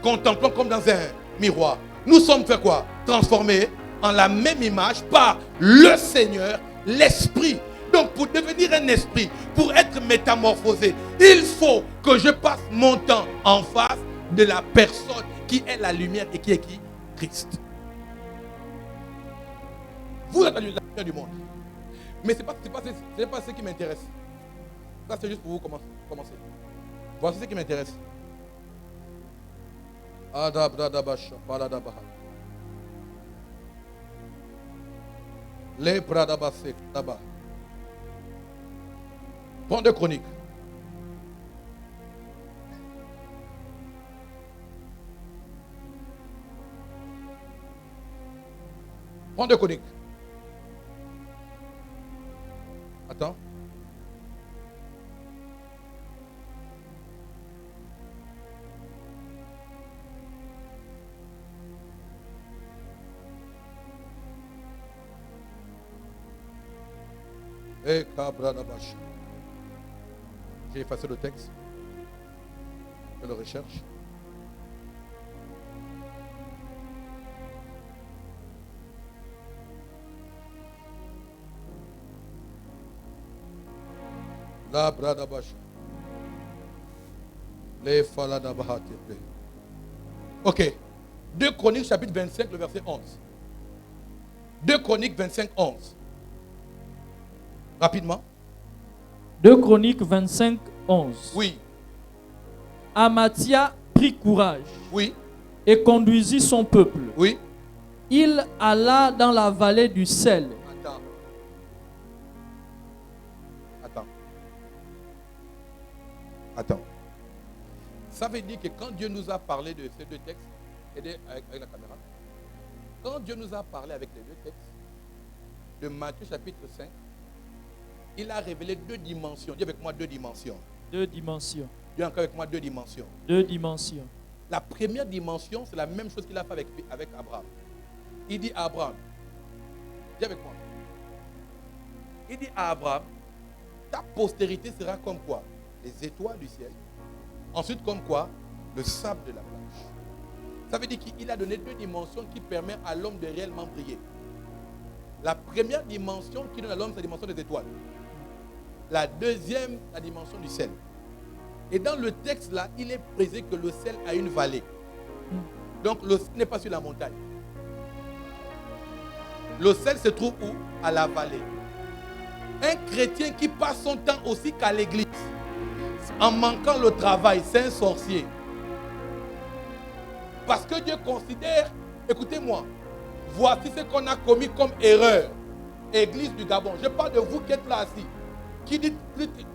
contemplant comme dans un miroir, nous sommes fait quoi? Transformés en la même image par le Seigneur, l'Esprit. Donc pour devenir un esprit, pour être métamorphosé, il faut que je passe mon temps en face de la personne qui est la lumière et qui est qui? Christ. Vous êtes la lumière du monde. Mais ce n'est pas ce qui m'intéresse. Ça c'est juste pour vous commencer. Voici ce qui m'intéresse. Les Bradabasek là-bas. Prends de Chroniques. Prends de Chroniques. Attends. Et Kabradabash. J'ai effacé le texte. Je le recherche. La Bradabash. Les Faladabahat. Ok. 2 Chroniques chapitre 25, le verset 11. 2 Chroniques 25, 11. Rapidement.
2 Chroniques 25, 11.
Oui.
Amathia prit courage.
Oui.
Et conduisit son peuple.
Oui.
Il alla dans la vallée du sel.
Attends. Ça veut dire que quand Dieu nous a parlé de ces 2 textes, aidez avec la caméra. Quand Dieu nous a parlé avec les 2 textes de Matthieu chapitre 5, il a révélé 2 dimensions. Dis avec moi 2 dimensions.
2 dimensions.
Dis encore avec moi 2 dimensions.
2 dimensions.
La première dimension, c'est la même chose qu'il a fait avec Abraham. Il dit à Abraham, dis avec moi. Il dit à Abraham, ta postérité sera comme quoi? Les étoiles du ciel. Ensuite, comme quoi? Le sable de la plage. Ça veut dire qu'il a donné 2 dimensions qui permettent à l'homme de réellement briller. La première dimension qui donne à l'homme, c'est la dimension des étoiles. La deuxième, la dimension du sel. Et dans le texte là, il est précisé que le sel a une vallée. Donc le sel n'est pas sur la montagne. Le sel se trouve où? À la vallée. Un chrétien qui passe son temps aussi qu'à l'église, en manquant le travail, c'est un sorcier. Parce que Dieu considère, écoutez-moi, voici ce qu'on a commis comme erreur. Église du Gabon, je parle de vous qui êtes là assis, qui dites,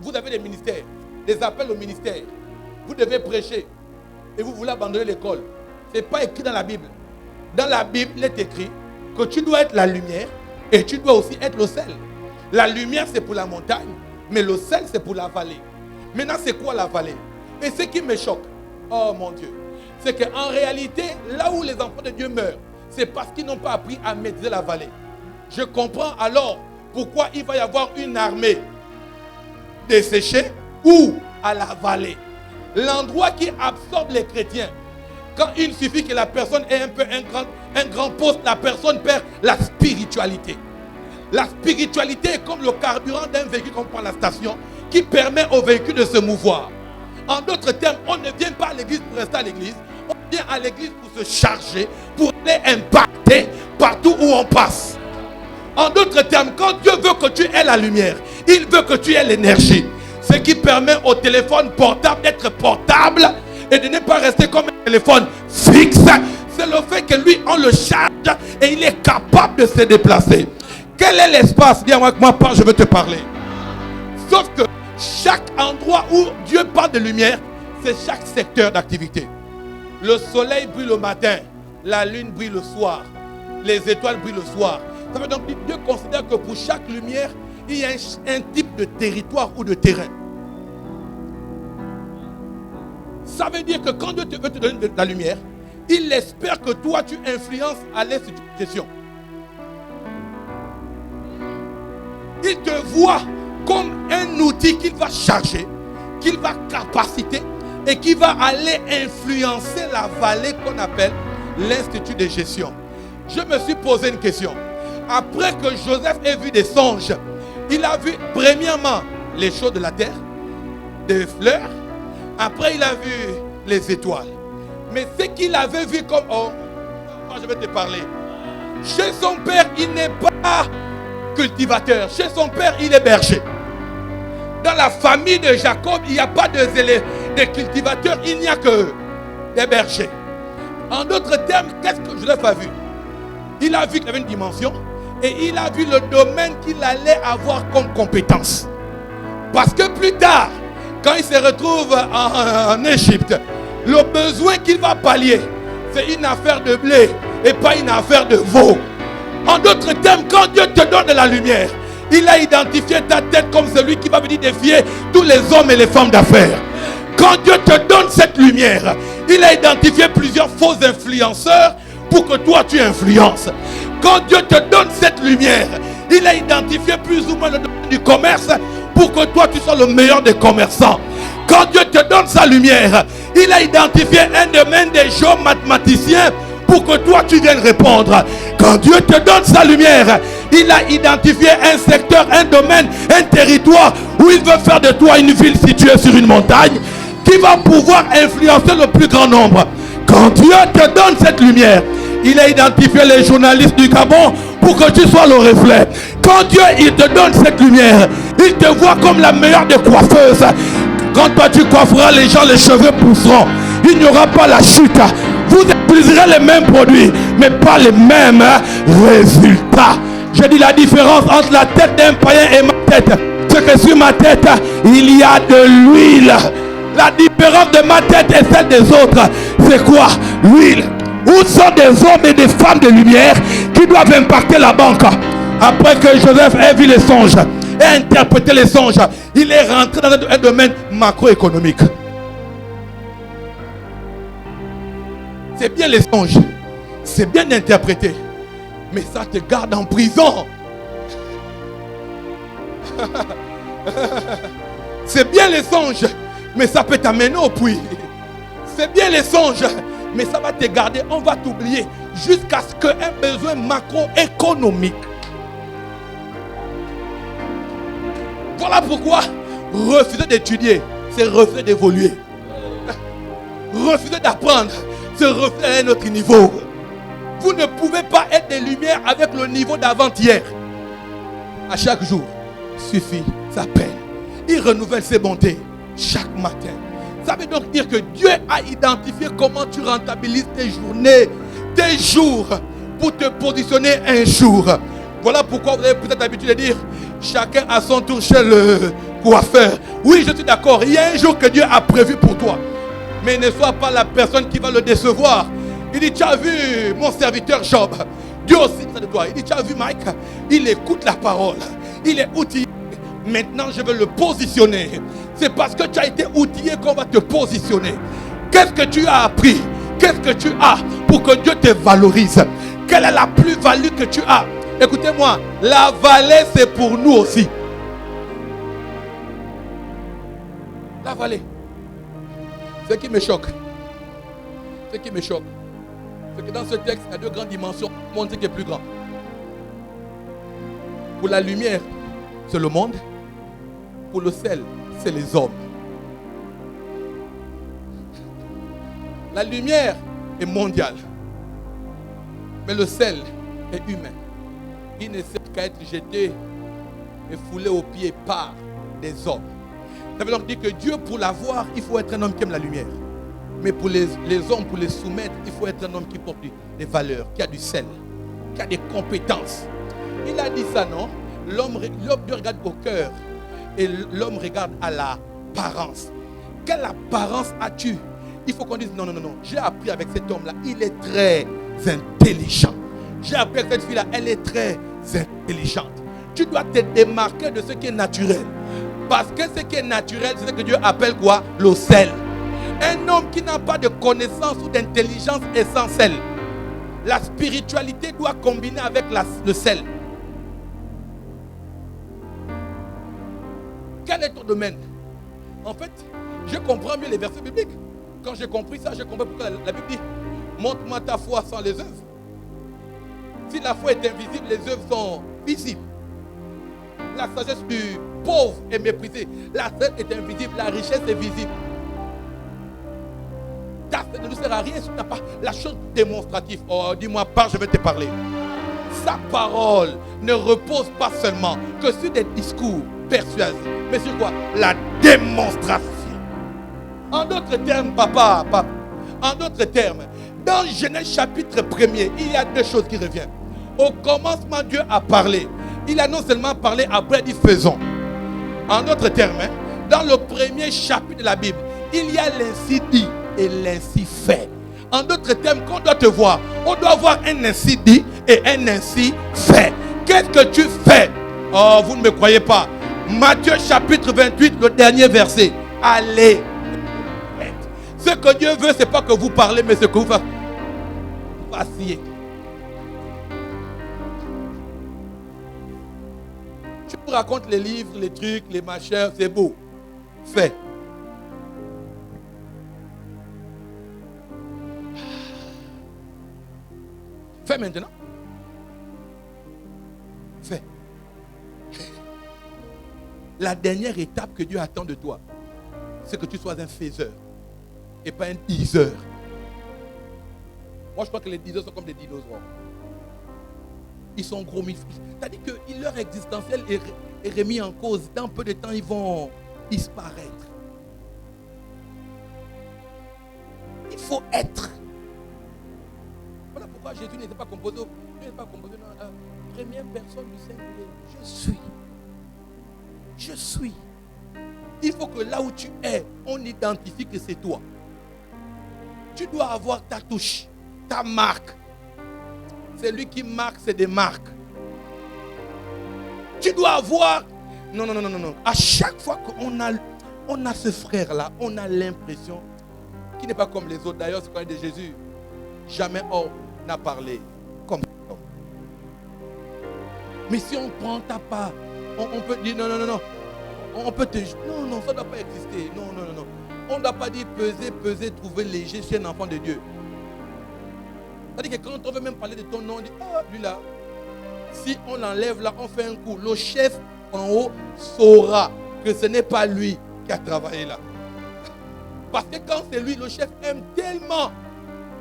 vous avez des ministères, des appels au ministère, vous devez prêcher et vous voulez abandonner l'école. Ce n'est pas écrit dans la Bible. Dans la Bible, il est écrit que tu dois être la lumière et tu dois aussi être le sel. La lumière, c'est pour la montagne, mais le sel, c'est pour la vallée. Maintenant, c'est quoi la vallée? Et ce qui me choque, oh mon Dieu, c'est qu'en réalité, là où les enfants de Dieu meurent, c'est parce qu'ils n'ont pas appris à maîtriser la vallée. Je comprends alors pourquoi il va y avoir une armée desséchée ou à la vallée. L'endroit qui absorbe les chrétiens. Quand il suffit que la personne ait un grand poste, la personne perd la spiritualité. La spiritualité est comme le carburant d'un véhicule qu'on prend à la station qui permet au véhicule de se mouvoir. En d'autres termes, on ne vient pas à l'église pour rester à l'église. On vient à l'église pour se charger, pour aller impacter partout où on passe. En d'autres termes, quand Dieu veut que tu aies la lumière, il veut que tu aies l'énergie. Ce qui permet au téléphone portable d'être portable et de ne pas rester comme un téléphone fixe. C'est le fait que lui, on le charge et il est capable de se déplacer. Quel est l'espace? Dis-moi, je veux te parler. Sauf que chaque endroit où Dieu parle de lumière, c'est chaque secteur d'activité. Le soleil brille le matin, la lune brille le soir, les étoiles brillent le soir. Ça veut donc dire que Dieu considère que pour chaque lumière, il y a un type de territoire ou de terrain. Ça veut dire que quand Dieu veut te donner de la lumière, il espère que toi tu influences à l'institution. Il te voit comme un outil qu'il va charger, qu'il va capaciter et qui va aller influencer la vallée qu'on appelle l'institut de gestion. Je me suis posé une question. Après que Joseph ait vu des songes, il a vu premièrement les choses de la terre, des fleurs. Après il a vu les étoiles. Mais ce qu'il avait vu comme... Oh, moi je vais te parler. Chez son père, il n'est pas cultivateur. Chez son père, il est berger. Dans la famille de Jacob, il n'y a pas de cultivateurs, il n'y a que des bergers. En d'autres termes, qu'est-ce que Joseph a vu? Il a vu qu'il avait une dimension et il a vu le domaine qu'il allait avoir comme compétence. Parce que plus tard, quand il se retrouve en Égypte, le besoin qu'il va pallier, c'est une affaire de blé et pas une affaire de veau. En d'autres termes, quand Dieu te donne de la lumière, il a identifié ta tête comme celui qui va venir défier tous les hommes et les femmes d'affaires. Quand Dieu te donne cette lumière, il a identifié plusieurs faux influenceurs pour que toi tu influences. Quand Dieu te donne cette lumière, il a identifié plus ou moins le domaine du commerce pour que toi tu sois le meilleur des commerçants. Quand Dieu te donne sa lumière, il a identifié un domaine des géomathématiciens pour que toi tu viennes répondre. Quand Dieu te donne sa lumière, il a identifié un secteur, un domaine, un territoire où il veut faire de toi une ville située sur une montagne qui va pouvoir influencer le plus grand nombre. Quand Dieu te donne cette lumière, il a identifié les journalistes du Gabon pour que tu sois le reflet. Quand Dieu il te donne cette lumière, il te voit comme la meilleure des coiffeuses. Quand toi tu coifferas les gens, les cheveux pousseront. Il n'y aura pas la chute. Vous utiliserez les mêmes produits, mais pas les mêmes résultats. Je dis la différence entre la tête d'un païen et ma tête. C'est que sur ma tête, il y a de l'huile. La différence de ma tête et celle des autres, c'est quoi? L'huile. Où sont des hommes et des femmes de lumière qui doivent impacter la banque? Après que Joseph ait vu les songes et interprété les songes, il est rentré dans un domaine macroéconomique. C'est bien les songes, c'est bien d'interpréter, mais ça te garde en prison. C'est bien les songes, mais ça peut t'amener au puits. C'est bien les songes, mais ça va te garder, on va t'oublier jusqu'à ce qu'un besoin macroéconomique. Voilà pourquoi refuser d'étudier, c'est refuser d'évoluer. Refuser d'apprendre, c'est refuser à un autre niveau. Vous ne pouvez pas être des lumières avec le niveau d'avant-hier. À chaque jour suffit sa peine. Il renouvelle ses bontés chaque matin. Ça veut donc dire que Dieu a identifié comment tu rentabilises tes journées, tes jours, pour te positionner un jour. Voilà pourquoi vous avez peut-être l'habitude de dire chacun à son tour chez le coiffeur. Oui, je suis d'accord. Il y a un jour que Dieu a prévu pour toi. Mais ne sois pas la personne qui va le décevoir. Il dit, tu as vu mon serviteur Job. Dieu aussi dit ça de toi. Il dit, tu as vu Mike. Il écoute la parole. Il est outillé. Maintenant, je veux le positionner. C'est parce que tu as été outillé qu'on va te positionner. Qu'est-ce que tu as appris? Qu'est-ce que tu as pour que Dieu te valorise? Quelle est la plus-value que tu as? Écoutez-moi, la vallée, c'est pour nous aussi. La vallée. Ce qui me choque, c'est que dans ce texte, il y a deux grandes dimensions. Le monde, c'est qui est plus grand. Pour la lumière, c'est le monde. Pour le sel, c'est les hommes. La lumière est mondiale. Mais le sel est humain. Il ne sert qu'à être jeté et foulé aux pieds par des hommes. Ça veut donc dire que Dieu, pour l'avoir, il faut être un homme qui aime la lumière. Mais pour les hommes, pour les soumettre, il faut être un homme qui porte des valeurs, qui a du sel, qui a des compétences. Il a dit ça, non? L'homme Dieu regarde au cœur et l'homme regarde à l'apparence. Quelle apparence as-tu? Il faut qu'on dise non. J'ai appris avec cet homme-là, il est très intelligent. J'ai appris avec cette fille-là, elle est très intelligente. Tu dois te démarquer de ce qui est naturel. Parce que ce qui est naturel, c'est ce que Dieu appelle quoi? Le sel. Un homme qui n'a pas de connaissance ou d'intelligence essentielle. La spiritualité doit combiner avec le sel. Quel est ton domaine? En fait, je comprends mieux les versets bibliques. Quand j'ai compris ça, j'ai compris pourquoi la Bible dit montre-moi ta foi sans les œuvres. Si la foi est invisible, les œuvres sont visibles. La sagesse du pauvre est méprisée. La sagesse est invisible, la richesse est visible. Ta foi ne nous sert à rien si tu n'as pas la chose démonstrative. Oh, dis-moi, parle, je vais te parler. Sa parole ne repose pas seulement que sur des discours persuasifs, mais sur quoi? La démonstration. En d'autres termes, papa, en d'autres termes, dans Genèse chapitre 1er, il y a deux choses qui reviennent. Au commencement, Dieu a parlé. Il a non seulement parlé, après il dit faisons. En d'autres termes, dans le premier chapitre de la Bible, il y a l'ainsi dit et l'ainsi fait. En d'autres termes, quand on doit te voir, on doit avoir un ainsi dit et un ainsi fait. Qu'est-ce que tu fais? Oh, vous ne me croyez pas. Matthieu chapitre 28, le dernier verset. Allez. Ce que Dieu veut, ce n'est pas que vous parlez, mais ce que vous fassiez. Tu me racontes les livres, les trucs, les machins, c'est beau. Fais. Fais maintenant. Fais. La dernière étape que Dieu attend de toi, c'est que tu sois un faiseur et pas un diseur. Moi, je crois que les diseurs sont comme des dinosaures. Ils sont gros, c'est-à-dire que leur existentiel est remis en cause. Dans peu de temps, ils vont disparaître. Il faut être. Voilà pourquoi Jésus n'était pas composé. Il n'était pas composé dans la première personne du singulier. Je suis. Je suis. Il faut que là où tu es, on identifie que c'est toi. Tu dois avoir ta touche, ta marque. C'est lui qui marque, c'est des marques. Tu dois avoir... Non. À chaque fois qu'on a ce frère-là, on a l'impression qu'il n'est pas comme les autres. D'ailleurs, c'est quand il dit de Jésus, jamais homme n'a parlé comme ça. Mais si on prend ta part, on peut dire non. On peut te... Non, ça ne doit pas exister. Non. On ne doit pas dire peser, trouver léger, c'est un enfant de Dieu. C'est-à-dire que quand on veut même parler de ton nom, on dit, lui là, si on l'enlève là, on fait un coup. Le chef en haut saura que ce n'est pas lui qui a travaillé là. Parce que quand c'est lui, le chef aime tellement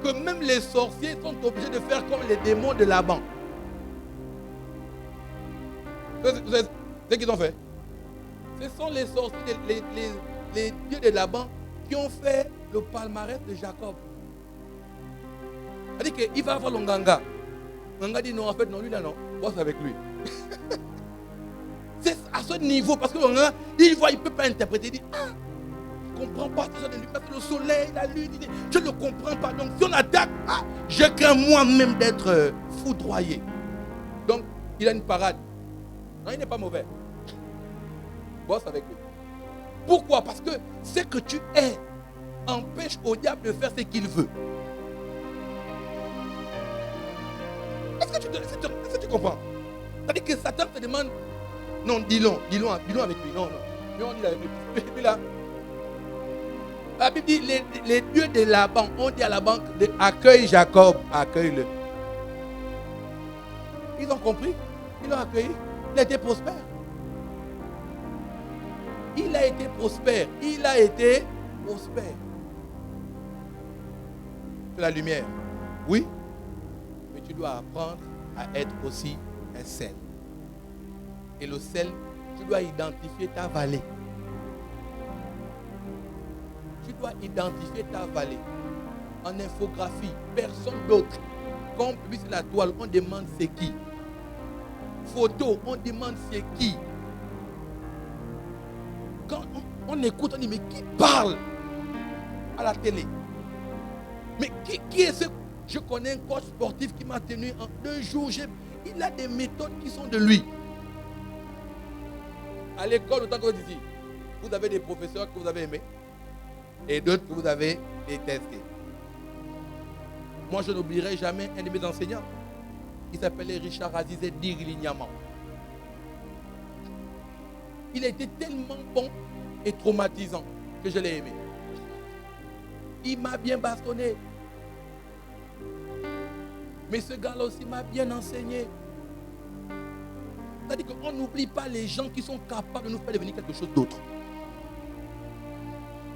que même les sorciers sont obligés de faire comme les démons de Laban. Vous savez ce qu'ils ont fait? Ce sont les sorciers, les dieux de Laban qui ont fait le palmarès de Jacob. C'est-à-dire qu'il va avoir le Nganga. Nganga dit non, en fait, non, lui là, non. Bosse avec lui. C'est à ce niveau, parce que le Nganga, il voit, il ne peut pas interpréter. Il dit, je ne comprends pas ça de lui, parce que le soleil, la lune, je ne le comprends pas. Donc, si on attaque, je crains moi-même d'être foudroyé. Donc, il a une parade. Non, il n'est pas mauvais. Bosse avec lui. Pourquoi? Parce que ce que tu es empêche au diable de faire ce qu'il veut. Est-ce que tu comprends? C'est-à-dire que Satan te demande, non, dis-le avec lui. Non. Mais on dit avec lui. Et puis là, la Bible dit, les dieux de Laban, on dit à la banque, accueille Jacob, accueille-le. Ils ont compris, ils l'ont accueilli, il a été prospère. Il a été prospère. C'est la lumière. Oui. Mais tu dois apprendre à être aussi un sel. Et le sel, tu dois identifier ta vallée. En infographie, personne d'autre. Quand on publie sur la toile, on demande c'est qui. Photo, on demande c'est qui. Quand on écoute, on dit mais qui parle à la télé? Mais qui est ce? Je connais un coach sportif qui m'a tenu en 2 jours. Il a des méthodes qui sont de lui. À l'école, autant que vous dites, vous avez des professeurs que vous avez aimés. et d'autres que vous avez détestés. Moi, je n'oublierai jamais un de mes enseignants. Il s'appelait Richard Azizé Dirilignama. Il a été tellement bon et traumatisant que je l'ai aimé. Il m'a bien bastonné. Mais ce gars-là aussi m'a bien enseigné. C'est-à-dire qu'on n'oublie pas les gens qui sont capables de nous faire devenir quelque chose d'autre.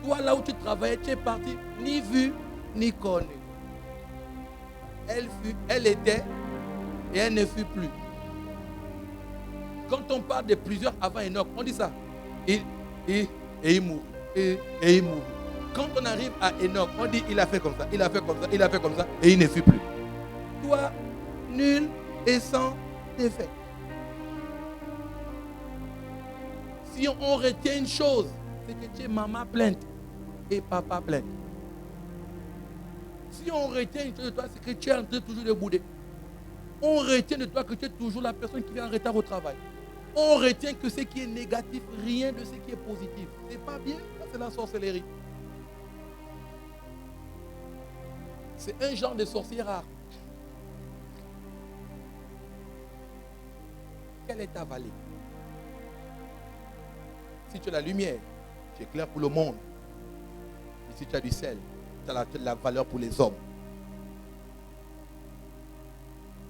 Toi, là où tu travaillais, tu es parti, ni vu, ni connu. Elle était, et elle ne fut plus. Quand on parle de plusieurs avant Enoch, on dit ça. Et il mourut. Et il mourut. Quand on arrive à Enoch, on dit il a fait comme ça, il a fait comme ça, il a fait comme ça, et il ne fut plus. Toi, nul et sans défait. Si on retient une chose, c'est que tu es maman plainte et papa plainte. Si on retient une chose de toi, c'est que tu es en train toujours de bouder. On retient de toi que tu es toujours la personne qui vient en retard au travail. On retient que ce qui est négatif, rien de ce qui est positif. C'est pas bien, c'est la sorcellerie. C'est un genre de sorcier rare. Quelle est ta vallée? Si tu as la lumière, tu éclaires pour le monde. Et si tu as du sel, tu as la valeur pour les hommes.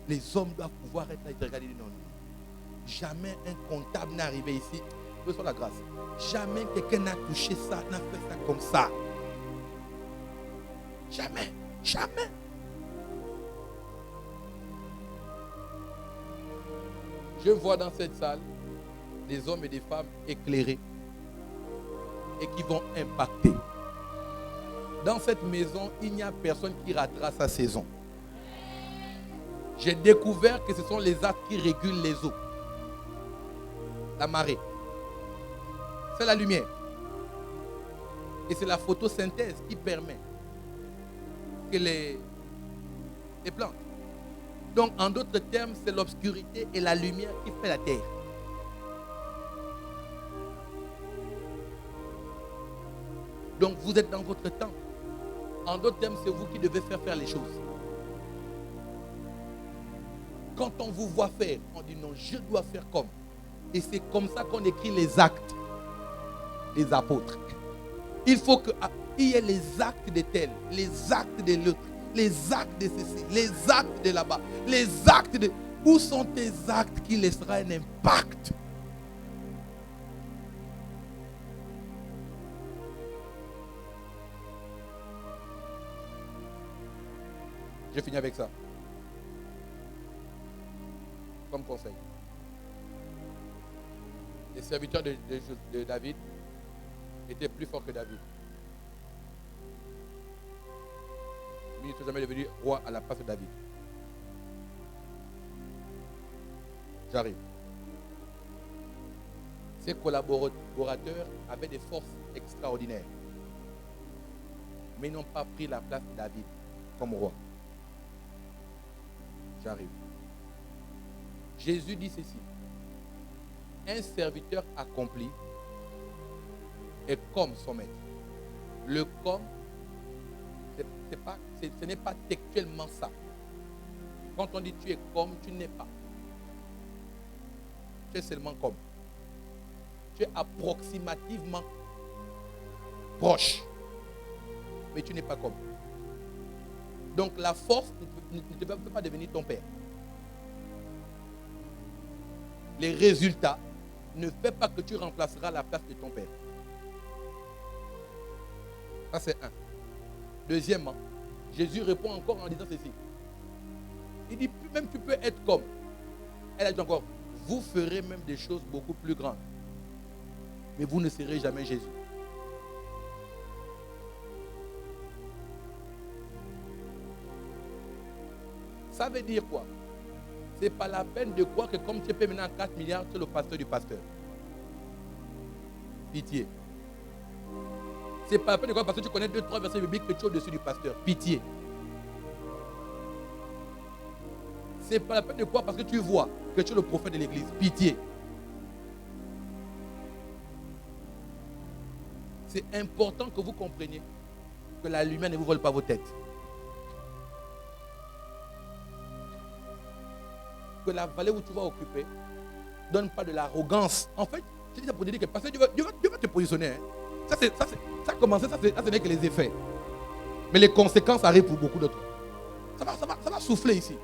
Les hommes doivent pouvoir être là et te regarder. Non, non. Jamais un comptable n'est arrivé ici. Reçois la grâce. Jamais quelqu'un n'a touché ça, n'a fait ça comme ça. Jamais. Jamais. Je vois dans cette salle des hommes et des femmes éclairés et qui vont impacter. Dans cette maison, il n'y a personne qui ratera sa saison. J'ai découvert que ce sont les actes qui régulent les eaux. La marée. C'est la lumière. Et c'est la photosynthèse qui permet que les plantes. Donc, en d'autres termes, c'est l'obscurité et la lumière qui fait la terre. Donc, vous êtes dans votre temps. En d'autres termes, c'est vous qui devez faire les choses. Quand on vous voit faire, on dit non, je dois faire comme. Et c'est comme ça qu'on écrit les actes des apôtres. Il faut qu'il y ait les actes de tel, les actes de l'autre, les actes de ceci, les actes de là-bas, les actes de... Où sont tes actes qui laissera un impact? Je finis avec ça. Comme conseil. Les serviteurs de David étaient plus forts que David. Lui, il ne sont jamais devenu roi à la place de David. J'arrive. Ses collaborateurs avaient des forces extraordinaires. Mais ils n'ont pas pris la place de David comme roi. J'arrive. Jésus dit ceci. Un serviteur accompli est comme son maître. Le comme, ce n'est pas textuellement ça. Quand on dit tu es comme, tu n'es pas. Tu es seulement comme. Tu es approximativement proche. Mais tu n'es pas comme. Donc la force ne peut pas devenir ton père. Les résultats ne fait pas que tu remplaceras la place de ton père. Ça c'est un. Deuxièmement, Jésus répond encore en disant ceci. Il dit, même tu peux être comme. Elle a dit encore, vous ferez même des choses beaucoup plus grandes. Mais vous ne serez jamais Jésus. Ça veut dire quoi? C'est pas la peine de croire que comme tu payes maintenant 4 milliards, tu es le pasteur du pasteur. Pitié. C'est pas la peine de croire parce que tu connais 2-3 versets bibliques que tu es au-dessus du pasteur. Pitié. C'est pas la peine de croire parce que tu vois que tu es le prophète de l'église. Pitié. C'est important que vous compreniez que la lumière ne vous vole pas vos têtes. Que la vallée où tu vas occuper ne donne pas de l'arrogance. En fait, je dis ça pour te dire que parce que Dieu va te positionner. Hein. Ça a commencé, ça ce n'est que les effets. Mais les conséquences arrivent pour beaucoup d'autres. Ça va souffler ici.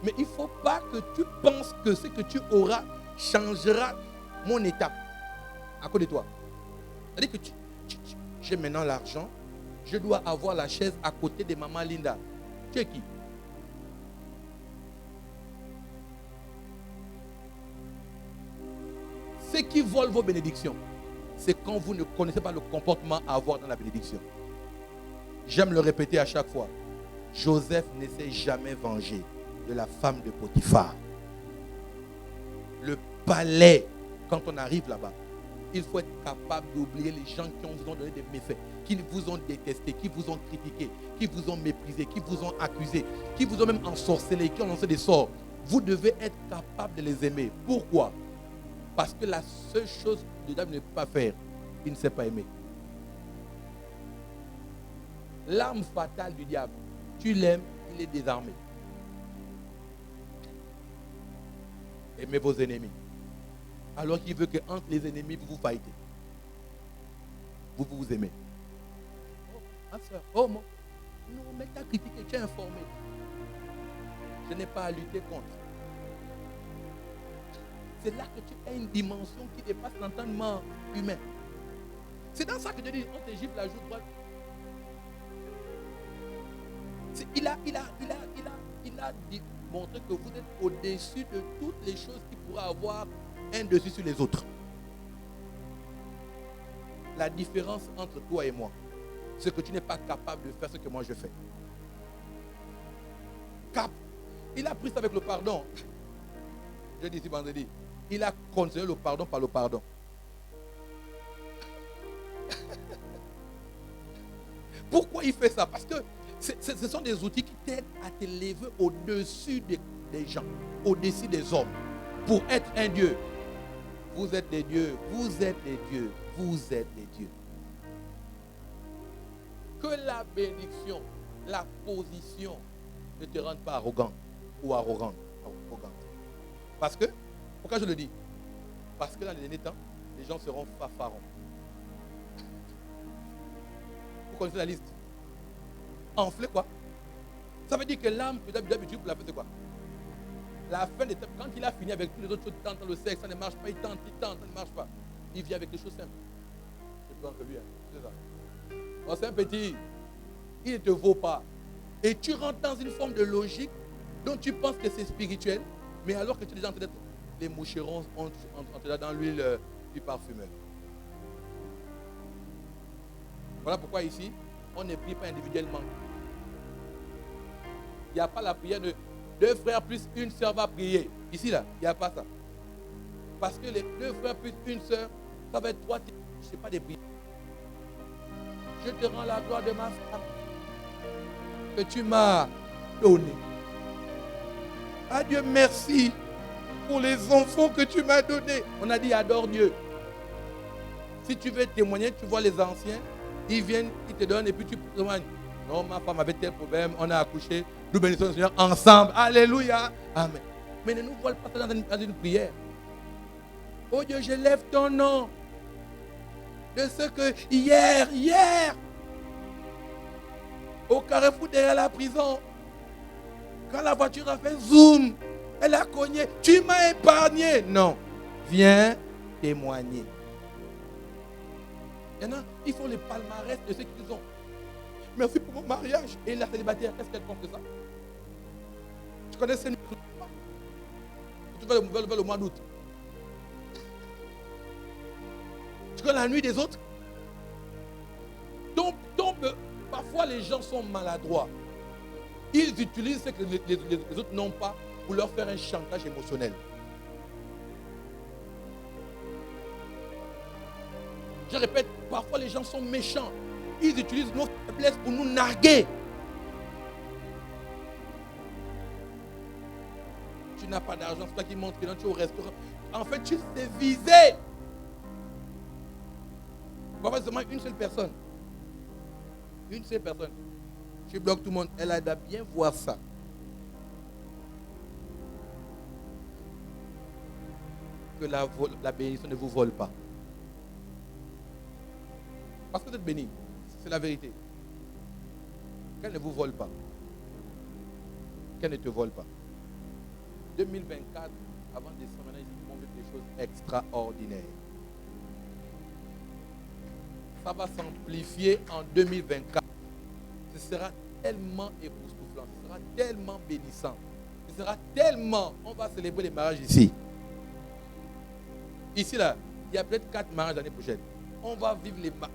Mais il ne faut pas que tu penses que ce que tu auras changera mon état à cause de toi. C'est-à-dire que j'ai maintenant l'argent, je dois avoir la chaise à côté de maman Linda. Tu es qui? Ce qui vole vos bénédictions, c'est quand vous ne connaissez pas le comportement à avoir dans la bénédiction. J'aime le répéter à chaque fois. Joseph ne s'est jamais vengé de la femme de Potiphar. Le palais, quand on arrive là-bas, il faut être capable d'oublier les gens qui vous ont donné des méfaits, qui vous ont détesté, qui vous ont critiqué, qui vous ont méprisé, qui vous ont accusé, qui vous ont même ensorcelé, qui ont lancé des sorts. Vous devez être capable de les aimer. Pourquoi? Parce que la seule chose que le diable ne peut pas faire, il ne sait pas aimer. L'arme fatale du diable, tu l'aimes, il est désarmé. Aimez vos ennemis. Alors qu'il veut qu'entre les ennemis, vous vous fightez. Vous vous aimez. Oh, ma soeur, oh, mon. Non, mais tu as critiqué, tu es informé. Je n'ai pas à lutter contre. C'est là que tu as une dimension qui dépasse l'entendement humain. C'est dans ça que Dieu dit, on te gifle la joue droite. Il a montré que vous êtes au-dessus de toutes les choses qui pourraient avoir un dessus sur les autres. La différence entre toi et moi, c'est que tu n'es pas capable de faire ce que moi je fais. Il a pris ça avec le pardon. Je dis ici vendredi. Il a continué le pardon par le pardon. Pourquoi il fait ça? Parce que ce sont des outils qui t'aident à t'élever au-dessus des gens, au-dessus des hommes. Pour être un Dieu. Vous êtes des dieux, vous êtes des dieux, vous êtes des dieux. Que la bénédiction, la position ne te rende pas arrogant ou arrogante. Parce que, pourquoi je le dis? Parce que dans les derniers temps, les gens seront fanfarons. Vous connaissez la liste? Enflé quoi? Ça veut dire que l'âme, d'habitude, pour la faire, c'est quoi? La fin des temps, quand il a fini avec tous les autres choses, il tente le sexe, ça ne marche pas, il tente, ça ne marche pas. Il vient avec des choses simples. Je peux en faire bien, c'est ça. Oh, c'est un petit, il ne te vaut pas. Et tu rentres dans une forme de logique dont tu penses que c'est spirituel, mais alors que tu es déjà en train d'être, les moucherons entrent dans l'huile du parfumeur. Voilà pourquoi ici, on ne prie pas individuellement. Il n'y a pas la prière de 2 frères plus une sœur va prier. Ici, là, il n'y a pas ça. Parce que les 2 frères plus une sœur, ça va être 3. Je ne sais pas des prières. Je te rends la gloire de ma femme que tu m'as donnée. Adieu, merci pour les enfants que tu m'as donnés. On a dit adore Dieu. Si tu veux témoigner, tu vois les anciens, ils viennent, ils te donnent et puis tu témoignes. Non, ma femme avait tel problème, on a accouché, nous bénissons le Seigneur ensemble. Alléluia. Amen. Mais ne nous vole pas dans une prière. Oh Dieu, je lève ton nom. De ce que hier, au carrefour derrière la prison, quand la voiture a fait zoom, elle a cogné, tu m'as épargné. Non, viens témoigner. Il faut les palmarès de ceux qu'ils ont. Merci pour mon mariage. Et la célibataire, qu'est-ce qu'elle pense de ça? Tu connais ces nuits? Tu vas le mois d'août. Tu connais la nuit des autres? Donc, parfois les gens sont maladroits. Ils utilisent ce que les autres n'ont pas pour leur faire un chantage émotionnel. Je répète, parfois les gens sont méchants. Ils utilisent nos faiblesses pour nous narguer. Tu n'as pas d'argent, c'est toi qui montres que tu es au restaurant. En fait, tu t'es visé. On va seulement une seule personne. Une seule personne. Je bloque tout le monde. Elle doit bien voir ça. Que la bénédiction ne vous vole pas. Parce que vous êtes béni. C'est la vérité. Qu'elle ne vous vole pas. Qu'elle ne te vole pas. 2024, avant décembre, ils vont vivre des choses extraordinaires. Ça va s'amplifier en 2024. Ce sera tellement époustouflant, ce sera tellement bénissant, ce sera tellement... On va célébrer les mariages ici. Ici, là, il y a peut-être 4 mariages l'année prochaine. On va vivre les mariages.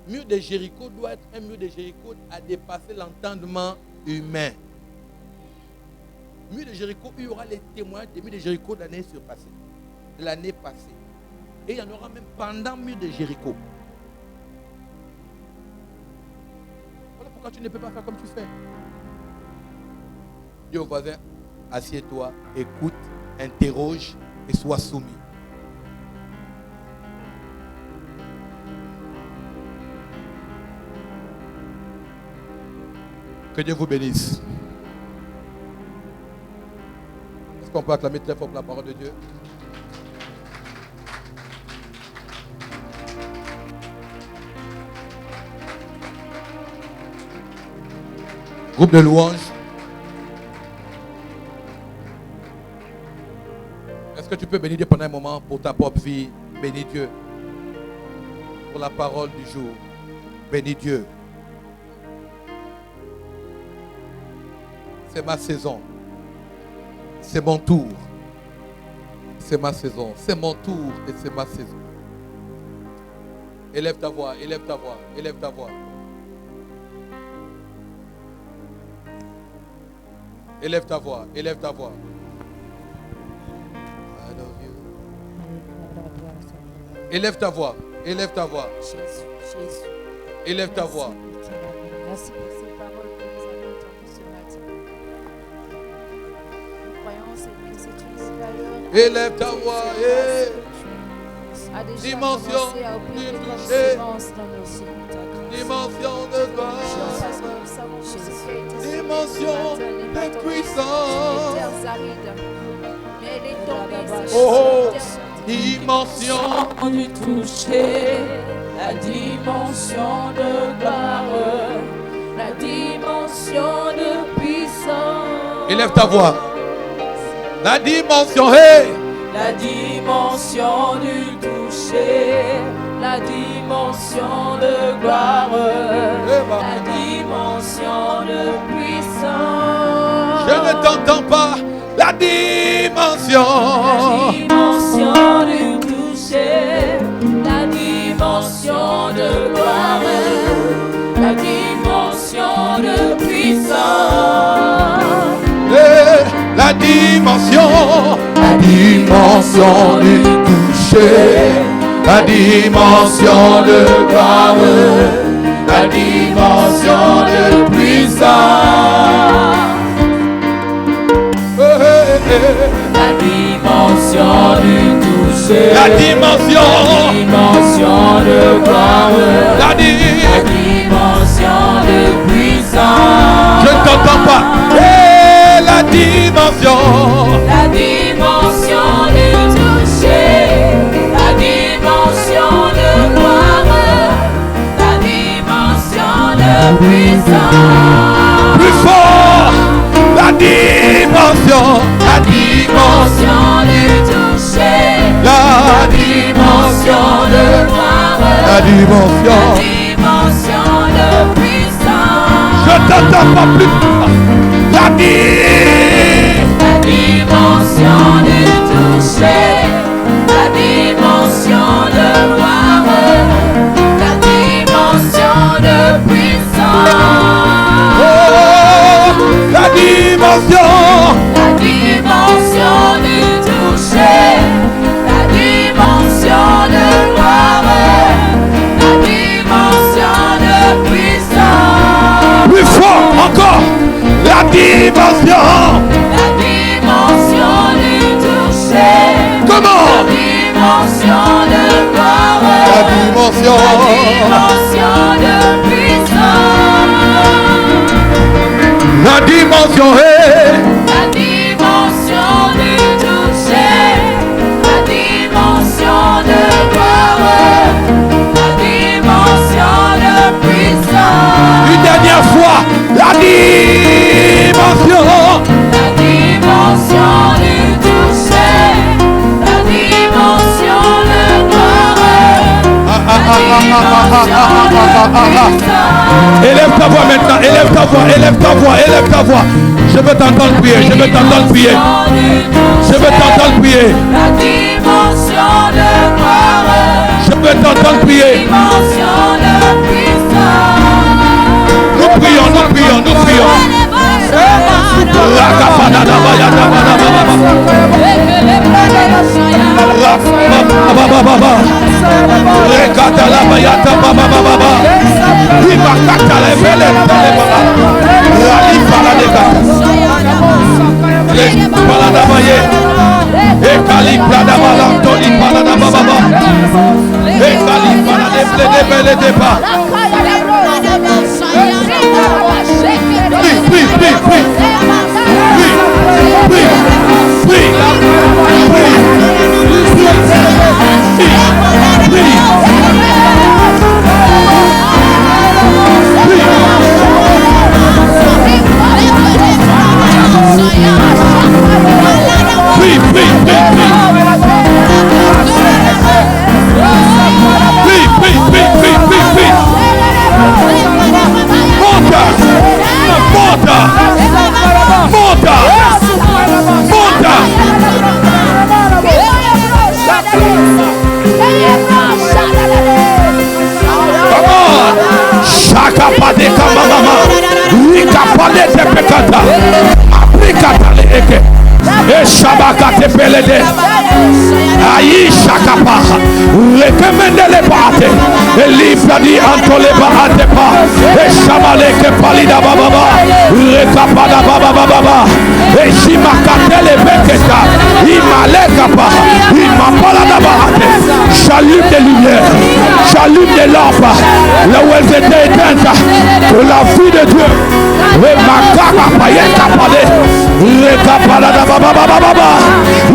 Le mur de Jéricho doit être un mur de Jéricho à dépasser l'entendement humain. Le mur de Jéricho, il y aura les témoins des murs de Jéricho de l'année surpassée, de l'année passée. Et il y en aura même pendant le mur de Jéricho. Voilà pourquoi tu ne peux pas faire comme tu fais. Dis au voisin, assieds-toi, écoute, interroge et sois soumis. Que Dieu vous bénisse. Est-ce qu'on peut acclamer très fort pour la parole de Dieu? Groupe de louanges. Est-ce que tu peux bénir Dieu pendant un moment pour ta propre vie? Bénis Dieu. Pour la parole du jour. Bénis Dieu. C'est ma saison. C'est mon tour. C'est ma saison. C'est mon tour et c'est ma saison. Élève ta voix, élève ta voix, élève ta voix. Élève ta voix, élève ta voix. I love you. Élève ta voix, élève ta voix. Élève ta voix.
Merci pour ces paroles que nous avons entendues ce matin. Nous croyons que c'est une valeur.
Élève ta voix.
A déjà
Dimension
commencé à opérer
du
comme
toucher.
semence dans nos vies.
Dimension de
Parce que
gloire.
nous savons que ce qui a été
Dimension
ce matin n'est
de
pas tombé sur
puissance.
des terres arides, mais elle est tombée sur
Oh,
des terres
dimension.
Du toucher, la dimension de gloire, la dimension de puissance.
Élève ta voix. La dimension, hey.
La dimension du toucher, la dimension de gloire, la dimension de puissance.
Je ne t'entends pas. La dimension.
La dimension du toucher, la dimension de gloire, la dimension de puissance.
La dimension du toucher, la dimension de gloire, la dimension de puissance.
La dimension du toucher,
La dimension
de gloire,
la
la dimension de puissance.
Je ne t'entends pas. La dimension.
La dimension du toucher, la dimension de gloire, la dimension de puissance.
Plus fort. La dimension. La dimension.
Du toucher,
La
dimension de gloire,
La dimension.
dimension de puissance.
Je t'entends pas plus. La
dimension du toucher, la dimension de gloire, la dimension de puissance.
Oh, la dimension.
La dimension du toucher, la dimension de gloire, la dimension de puissance.
Plus fort encore. La dimension.
La dimension du
La dimension est.
La dimension du toucher, la dimension de gloire, la dimension de puissance.
Une dernière fois, la dimension.
La dimension du toucher, la dimension de gloire, la dimension de puissance.
Élève ta voix maintenant, élève ta voix, élève ta voix, élève ta voix. Je veux t'entendre prier, je veux t'entendre prier. Je veux t'entendre prier.
La dimension de gloire,
Je veux t'entendre prier.
dimension de puissance.
Nous prions, nous prions, nous prions. Aïe Shakapa, recommendez-les parate, et l'ifra di antoleba atepa, et Shamaleke palida bababa, Rekapada bababa, et Shimakatele beketa, Imalekapa, Imapalada bahate, j'allume des lumières, j'allume des lampes, là où elles étaient éteintes, que la vie de Dieu, Remakaka payeka pale, Rekapalada bababa,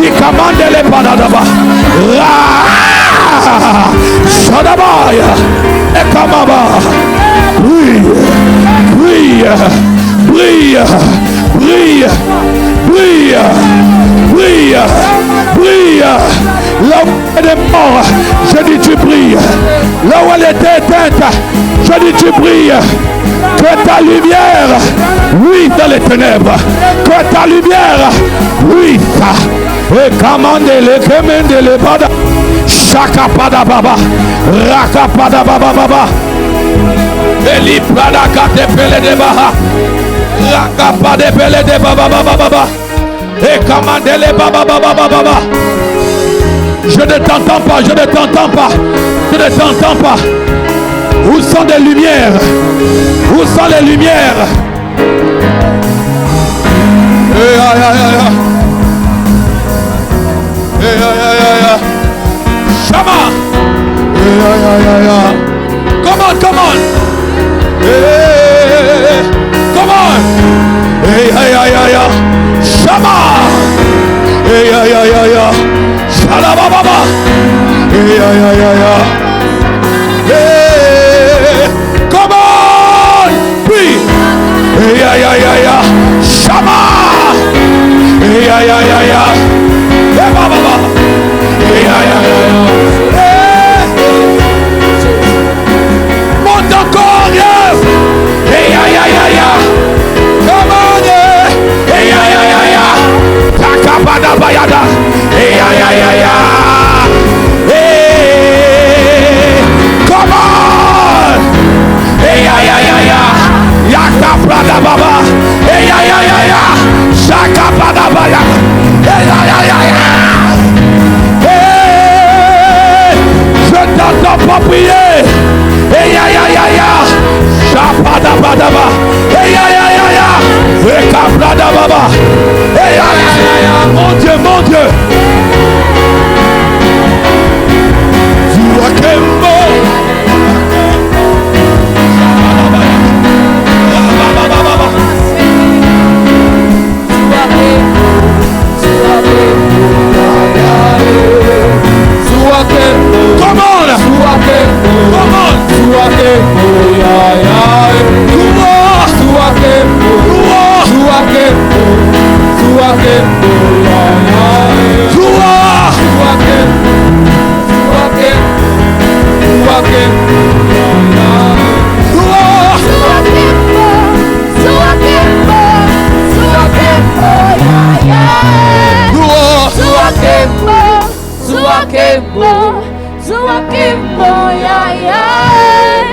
Ikamande le paladaba, Sadabaya, Ekamaba, brille, brille, brille, brille, brille, brille, brille. Là où elle est morte, je dis tu brilles. Là où elle était éteinte, je dis tu brilles. Que ta lumière, oui, dans les ténèbres. Que ta lumière, oui, ça. Et commandez-les, commandez-les, bada. Shakapada baba, Rakapada baba baba. Eli prada kate pele de baha, Rakapade pele de baba baba baba. Et commandez-les baba baba baba. Je ne t'entends pas, je ne t'entends pas, je ne t'entends pas. Où sont les lumières? Où sont les lumières? Shama! Come on, come on! Come on! Shama! Shalababa! Come on! Puis! Shama! Monte encore, yes! Come on, Takabada bayada! Come on! Yakabrada baba! Shakabrada baya!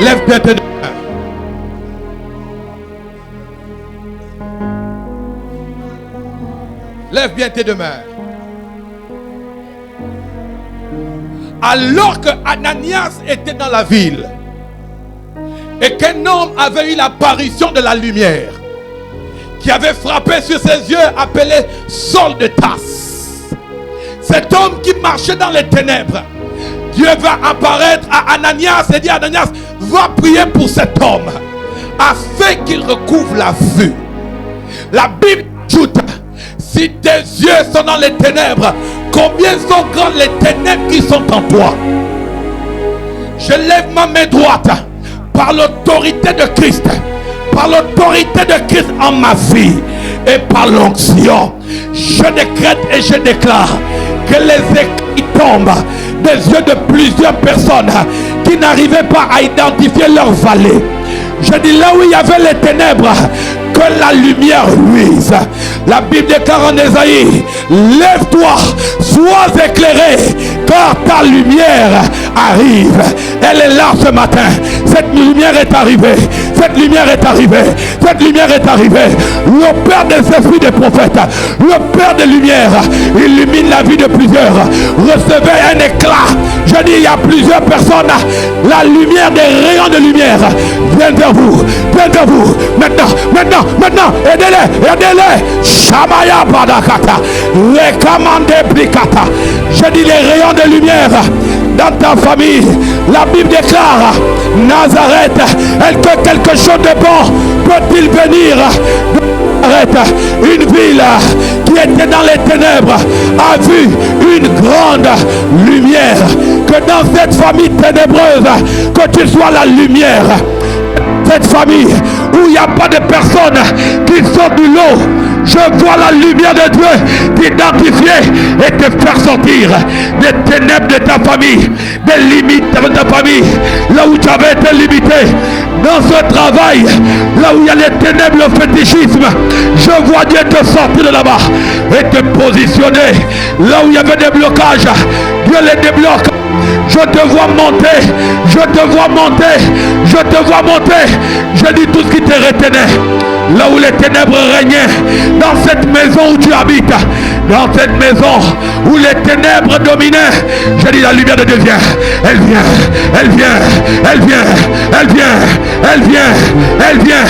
Lève bien tes deux mains. Lève bien tes deux mains. Alors que Ananias était dans la ville et qu'un homme avait eu l'apparition de la lumière qui avait frappé sur ses yeux, appelé Saul de Tarse. Cet homme qui marchait dans les ténèbres, Dieu va apparaître à Ananias et dire: Ananias, va prier pour cet homme afin qu'il recouvre la vue. La Bible ajoute: si tes yeux sont dans les ténèbres, combien sont grandes les ténèbres qui sont en toi? Je lève ma main droite par l'autorité de Christ, par l'autorité de Christ en ma vie et par l'onction. Je décrète et je déclare que les écrits tombent des yeux de plusieurs personnes qui n'arrivaient pas à identifier leur vallée. Je dis: là où il y avait les ténèbres, que la lumière luise. La Bible déclare en Ésaïe: lève-toi, sois éclairé, car ta lumière arrive. Elle est là ce matin. Cette lumière est arrivée. Cette lumière est arrivée. Cette lumière est arrivée. Le Père des esprits des prophètes, le Père des lumières, illumine la vie de plusieurs. Recevez un éclat. Je dis: il y a plusieurs personnes. La lumière, des rayons de lumière viennent vers vous. Viennent vers vous. Maintenant, aidez-les. Shamaya Badakata, recommandez Plikata. Je dis: les rayons de lumière dans ta famille. La Bible déclare: Nazareth, est-ce que quelque chose de bon peut-il venir de Nazareth? Une ville qui était dans les ténèbres a vu une grande lumière. Que dans cette famille ténébreuse, que tu sois la lumière. Cette famille où il n'y a pas de personnes qui sortent du lot, je vois la lumière de Dieu t'identifier et te faire sortir des ténèbres de ta famille, des limites de ta famille, là où tu avais été limité. Dans ce travail, là où il y a les ténèbres, le fétichisme, je vois Dieu te sortir de là-bas et te positionner. Là où il y avait des blocages, Dieu les débloque. Je te vois monter, je te vois monter, je te vois monter. Je dis: tout ce qui te retenait, là où les ténèbres régnaient, dans cette maison où tu habites, dans cette maison où les ténèbres dominaient, je dis: la lumière de Dieu vient. Elle vient, elle vient, elle vient, elle vient, elle vient, elle vient.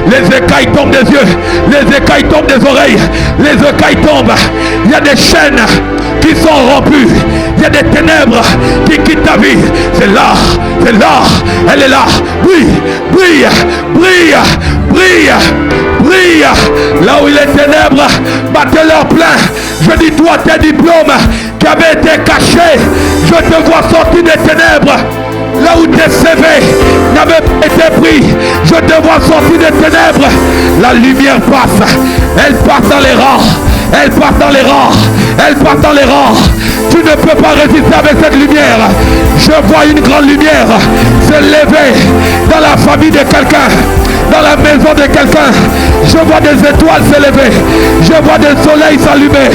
Les écailles tombent des yeux, les écailles tombent des oreilles, les écailles tombent. Il y a des chaînes qui sont rompues, il y a des ténèbres qui quittent ta vie. C'est là, elle est là. Brille, là où les ténèbres battaient leur plein. Je dis: toi, tes diplômes qui avaient été cachés, je te vois sortir des ténèbres. Là où tes CV n'avaient pas été pris, je te vois sortir des ténèbres. La lumière passe, elle passe dans les rangs. Elle passe dans les rangs, elle passe dans les rangs. Tu ne peux pas résister avec cette lumière. Je vois une grande lumière se lever dans la famille de quelqu'un, dans la maison de quelqu'un. Je vois des étoiles se lever, je vois des soleils s'allumer,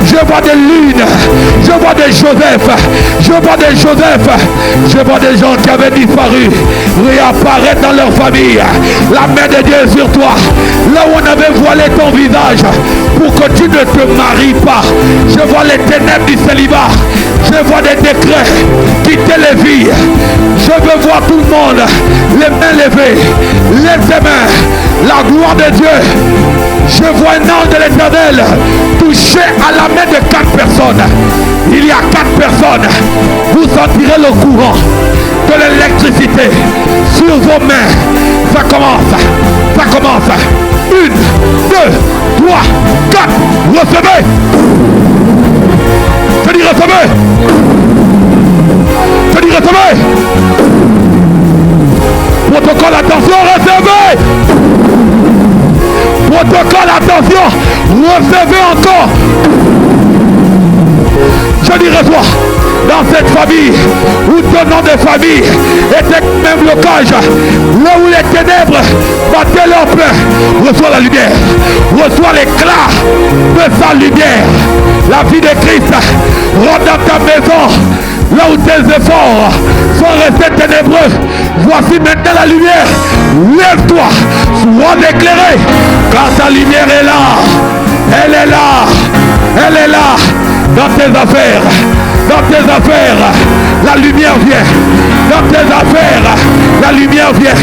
je vois des lunes, je vois des Joseph, je vois des Joseph, je vois des gens qui avaient disparu réapparaître dans leur famille. La main de Dieu est sur toi. Là où on avait voilé ton visage pour que tu ne te maries pas, je vois les ténèbres du célibat. Je vois des décrets quitter les vies. Je veux voir tout le monde, les mains levées, les mains, la gloire de Dieu. Je vois un ange de l'Éternel toucher à la main de 4 personnes. Il y a 4 personnes. Vous sentirez le courant de l'électricité sur vos mains. Ça commence. Ça commence. 1, 2, 3, 4. Recevez. Je dis recevez. Je dis recevez. Protocole, attention, recevez. Protocole, attention, recevez encore. Je dis reçois.
dans cette famille, où ton nom de famille était même blocage, là où les ténèbres battaient leur plein, reçois la lumière, reçois l'éclat de sa lumière. La vie de Christ rentre dans ta maison, là où tes efforts sont restés ténébreux. Voici maintenant la lumière. Lève-toi, sois éclairé, car ta lumière est là. Elle est là. Elle est là. Dans tes affaires. Dans tes affaires, la lumière vient. Dans tes affaires, la lumière vient.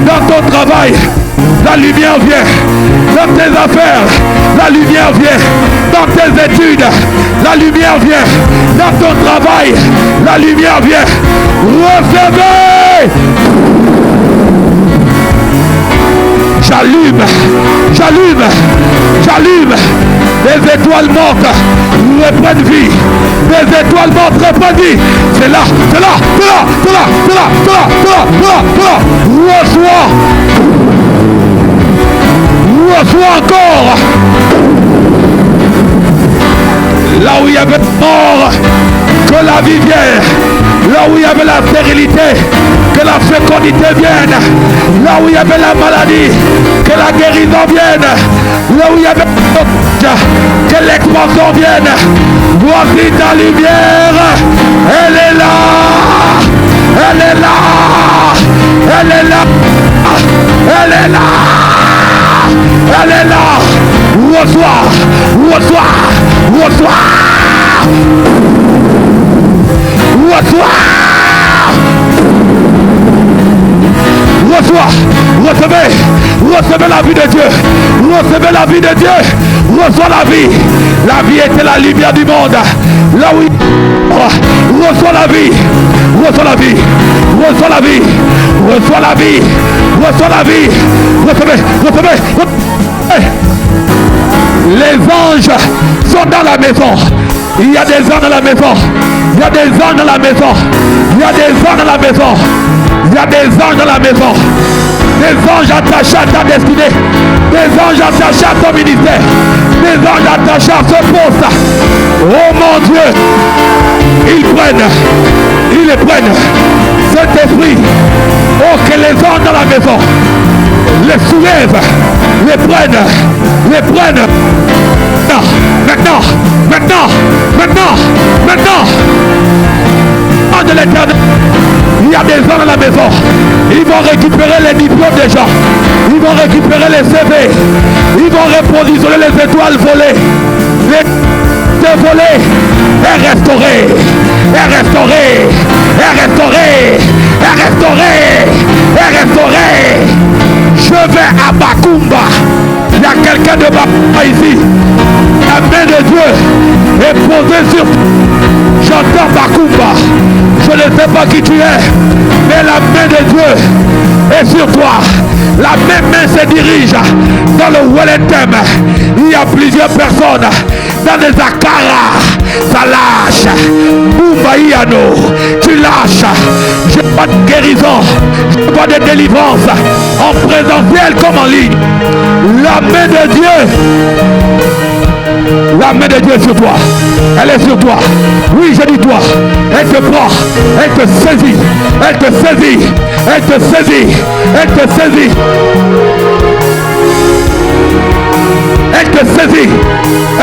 Dans ton travail, la lumière vient. Dans tes affaires, la lumière vient. Dans tes études, la lumière vient. Dans ton travail, la lumière vient. Recevez. J'allume, j'allume, j'allume. Les étoiles mortes reprennent vie. Les étoiles mortes reprennent vie. C'est là, c'est là, c'est là, c'est là, c'est là, c'est là, c'est là, c'est là, c'est là. Reçois. Reçois encore. Là où il y avait mort, que la vie vienne. Là où il y avait la stérilité, que la fécondité vienne. Là où il y avait la maladie, que la guérison vienne. Là où il y avait que l'expansion vienne. Voici ta lumière. Elle est là. Elle est là. Elle est là. Elle est là. Elle est là. Reçois. Reçois. Reçois. Reçois. Reçois. Recevez. Recevez la vie de Dieu. Recevez la vie de Dieu. Reçois la vie. La vie était la lumière du monde. Là où il... Reçois la vie. Reçois la vie. Reçois la vie. Reçois la vie. Reçois la vie. Recevez. Recevez. Les anges sont dans la maison. Il y a des anges dans la maison. Il y a des anges dans la maison. Il y a des anges dans la maison. Il y a des anges dans la maison. Des anges attachés à ta destinée. Des anges attachés à ton ministère. Des anges attachés à ce poste. Oh mon Dieu. Ils prennent. Ils les prennent. Cet esprit. Oh, que les anges dans la maison les soulèvent. Les prennent. Les prennent. Maintenant. Maintenant. Maintenant. Maintenant. De l'éternel. Il y a des gens dans la maison. Ils vont récupérer les diplômes des gens. Ils vont récupérer les CV. Ils vont repositionner les étoiles volées. Les volées est restauré. Est restauré. Est restauré. Est restauré. Est restauré. Je vais à Bakumba. Il y a quelqu'un de Bakumba ici. La main de Dieu est posée sur... J'entends Bakumba. Je ne sais pas qui tu es, mais la main de Dieu est sur toi. La même main se dirige dans le Wellington. Il y a plusieurs personnes dans les Akara. Ça lâche. Boumbaïano. Tu lâches. Je vois de guérison. Je vois de délivrance. En présentiel comme en ligne. La main de Dieu. La main de Dieu est sur toi. Elle est sur toi. Oui, je dis toi. Elle te prend. Elle te saisit. Elle te saisit. Elle te saisit. Elle te saisit. Elle te saisit.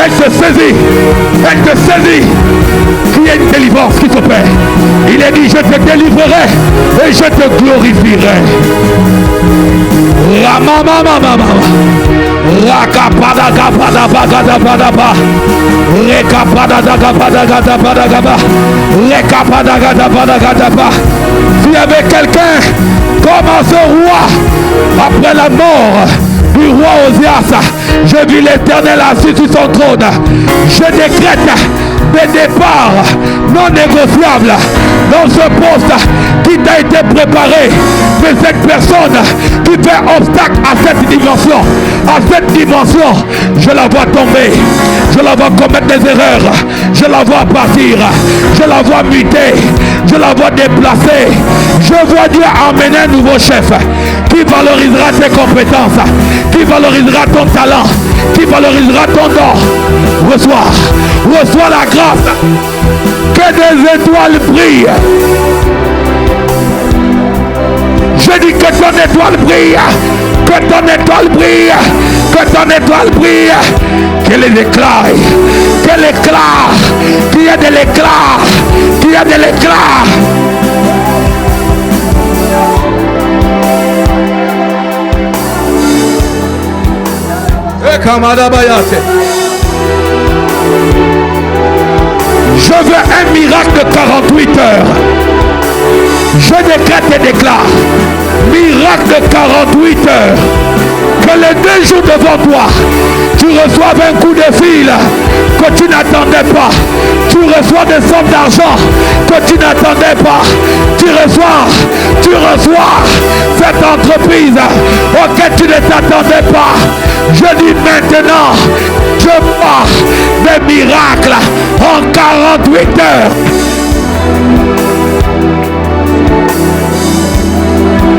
Elle te saisit. Elle te saisit. Il y a une délivrance qui s'opère. Il est dit, je te délivrerai et je te glorifierai. Ramamamamama. Rakapadagapadabagadapadaba. Rekapadagadapadagadapadagaba. Rekapadagadapadagaba. S'il y avait quelqu'un comme ce roi après la mort du roi Osias, je vis l'Éternel assis sur son trône. Je décrète des départs non négociables dans ce poste qui t'a été préparé. Mais cette personne qui fait obstacle à cette dimension, je la vois tomber, je la vois commettre des erreurs, je la vois partir, je la vois muter, je la vois déplacer. Je vois Dieu emmener un nouveau chef qui valorisera tes compétences, qui valorisera ton talent, qui valorisera ton don. Reçois la grâce Que des étoiles brillent. Je dis que ton étoile brille. Que ton étoile brille. Que ton étoile brille. Qu'elle éclaire. Qu'elle éclaire. Qu'il y a de l'éclat. Qu'il y a de l'éclat. Je veux un miracle de 48 heures. Je décrète et déclare miracle de 48 heures. Que les 2 jours devant toi, tu reçoives un coup de fil que tu n'attendais pas. Tu reçois des sommes d'argent que tu n'attendais pas. Tu reçois cette entreprise auquel tu ne t'attendais pas. Je dis maintenant, je vois des miracles en 48 heures.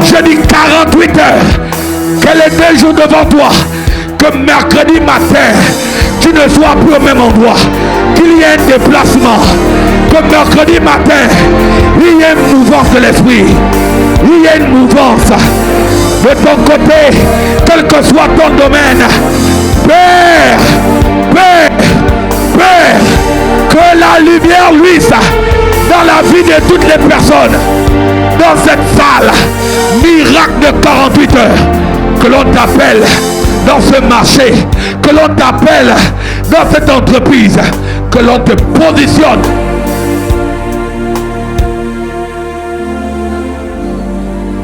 Je dis 48 heures. Que les 2 jours devant toi, que mercredi matin, tu ne sois plus au même endroit, qu'il y ait un déplacement, que mercredi matin, il y ait une mouvance de l'esprit, il y ait une mouvance de ton côté, quel que soit ton domaine. Père, que la lumière luise dans la vie de toutes les personnes dans cette salle. Miracle de 48 heures. Que l'on t'appelle dans ce marché, que l'on t'appelle dans cette entreprise, que l'on te positionne.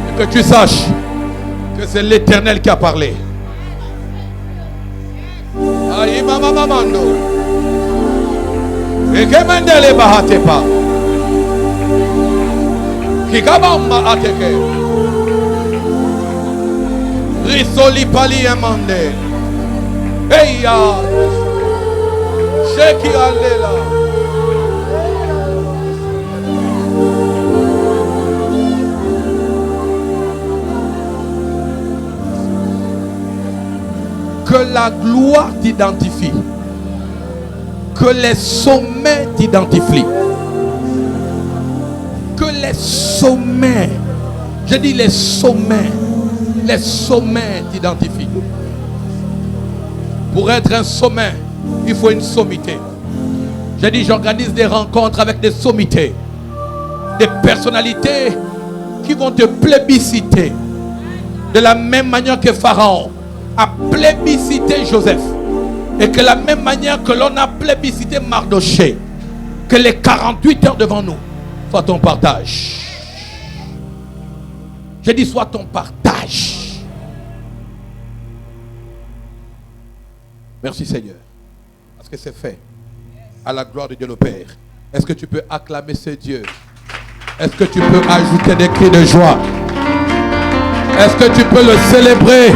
Et que tu saches que c'est l'Éternel qui a parlé. Aïe mama mamando. Et que mendele bahatepa. Kikabamba ateke. Risoli pali amande. Hey ya. Sheki alela. Que la gloire t'identifie. Que les sommets t'identifient. Que les sommets, je dis les sommets t'identifient. Pour être un sommet, il faut une sommité. J'ai dit, j'organise des rencontres avec des sommités, des personnalités qui vont te plébisciter de la même manière que Pharaon a plébiscité Joseph, et que la même manière que l'on a plébiscité Mardoché, que les 48 heures devant nous soit ton partage. J'ai dit soit ton partage. Merci Seigneur, parce que c'est fait à la gloire de Dieu le Père. Est-ce que tu peux acclamer ce Dieu? Est-ce que tu peux ajouter des cris de joie? Est-ce que tu peux le célébrer?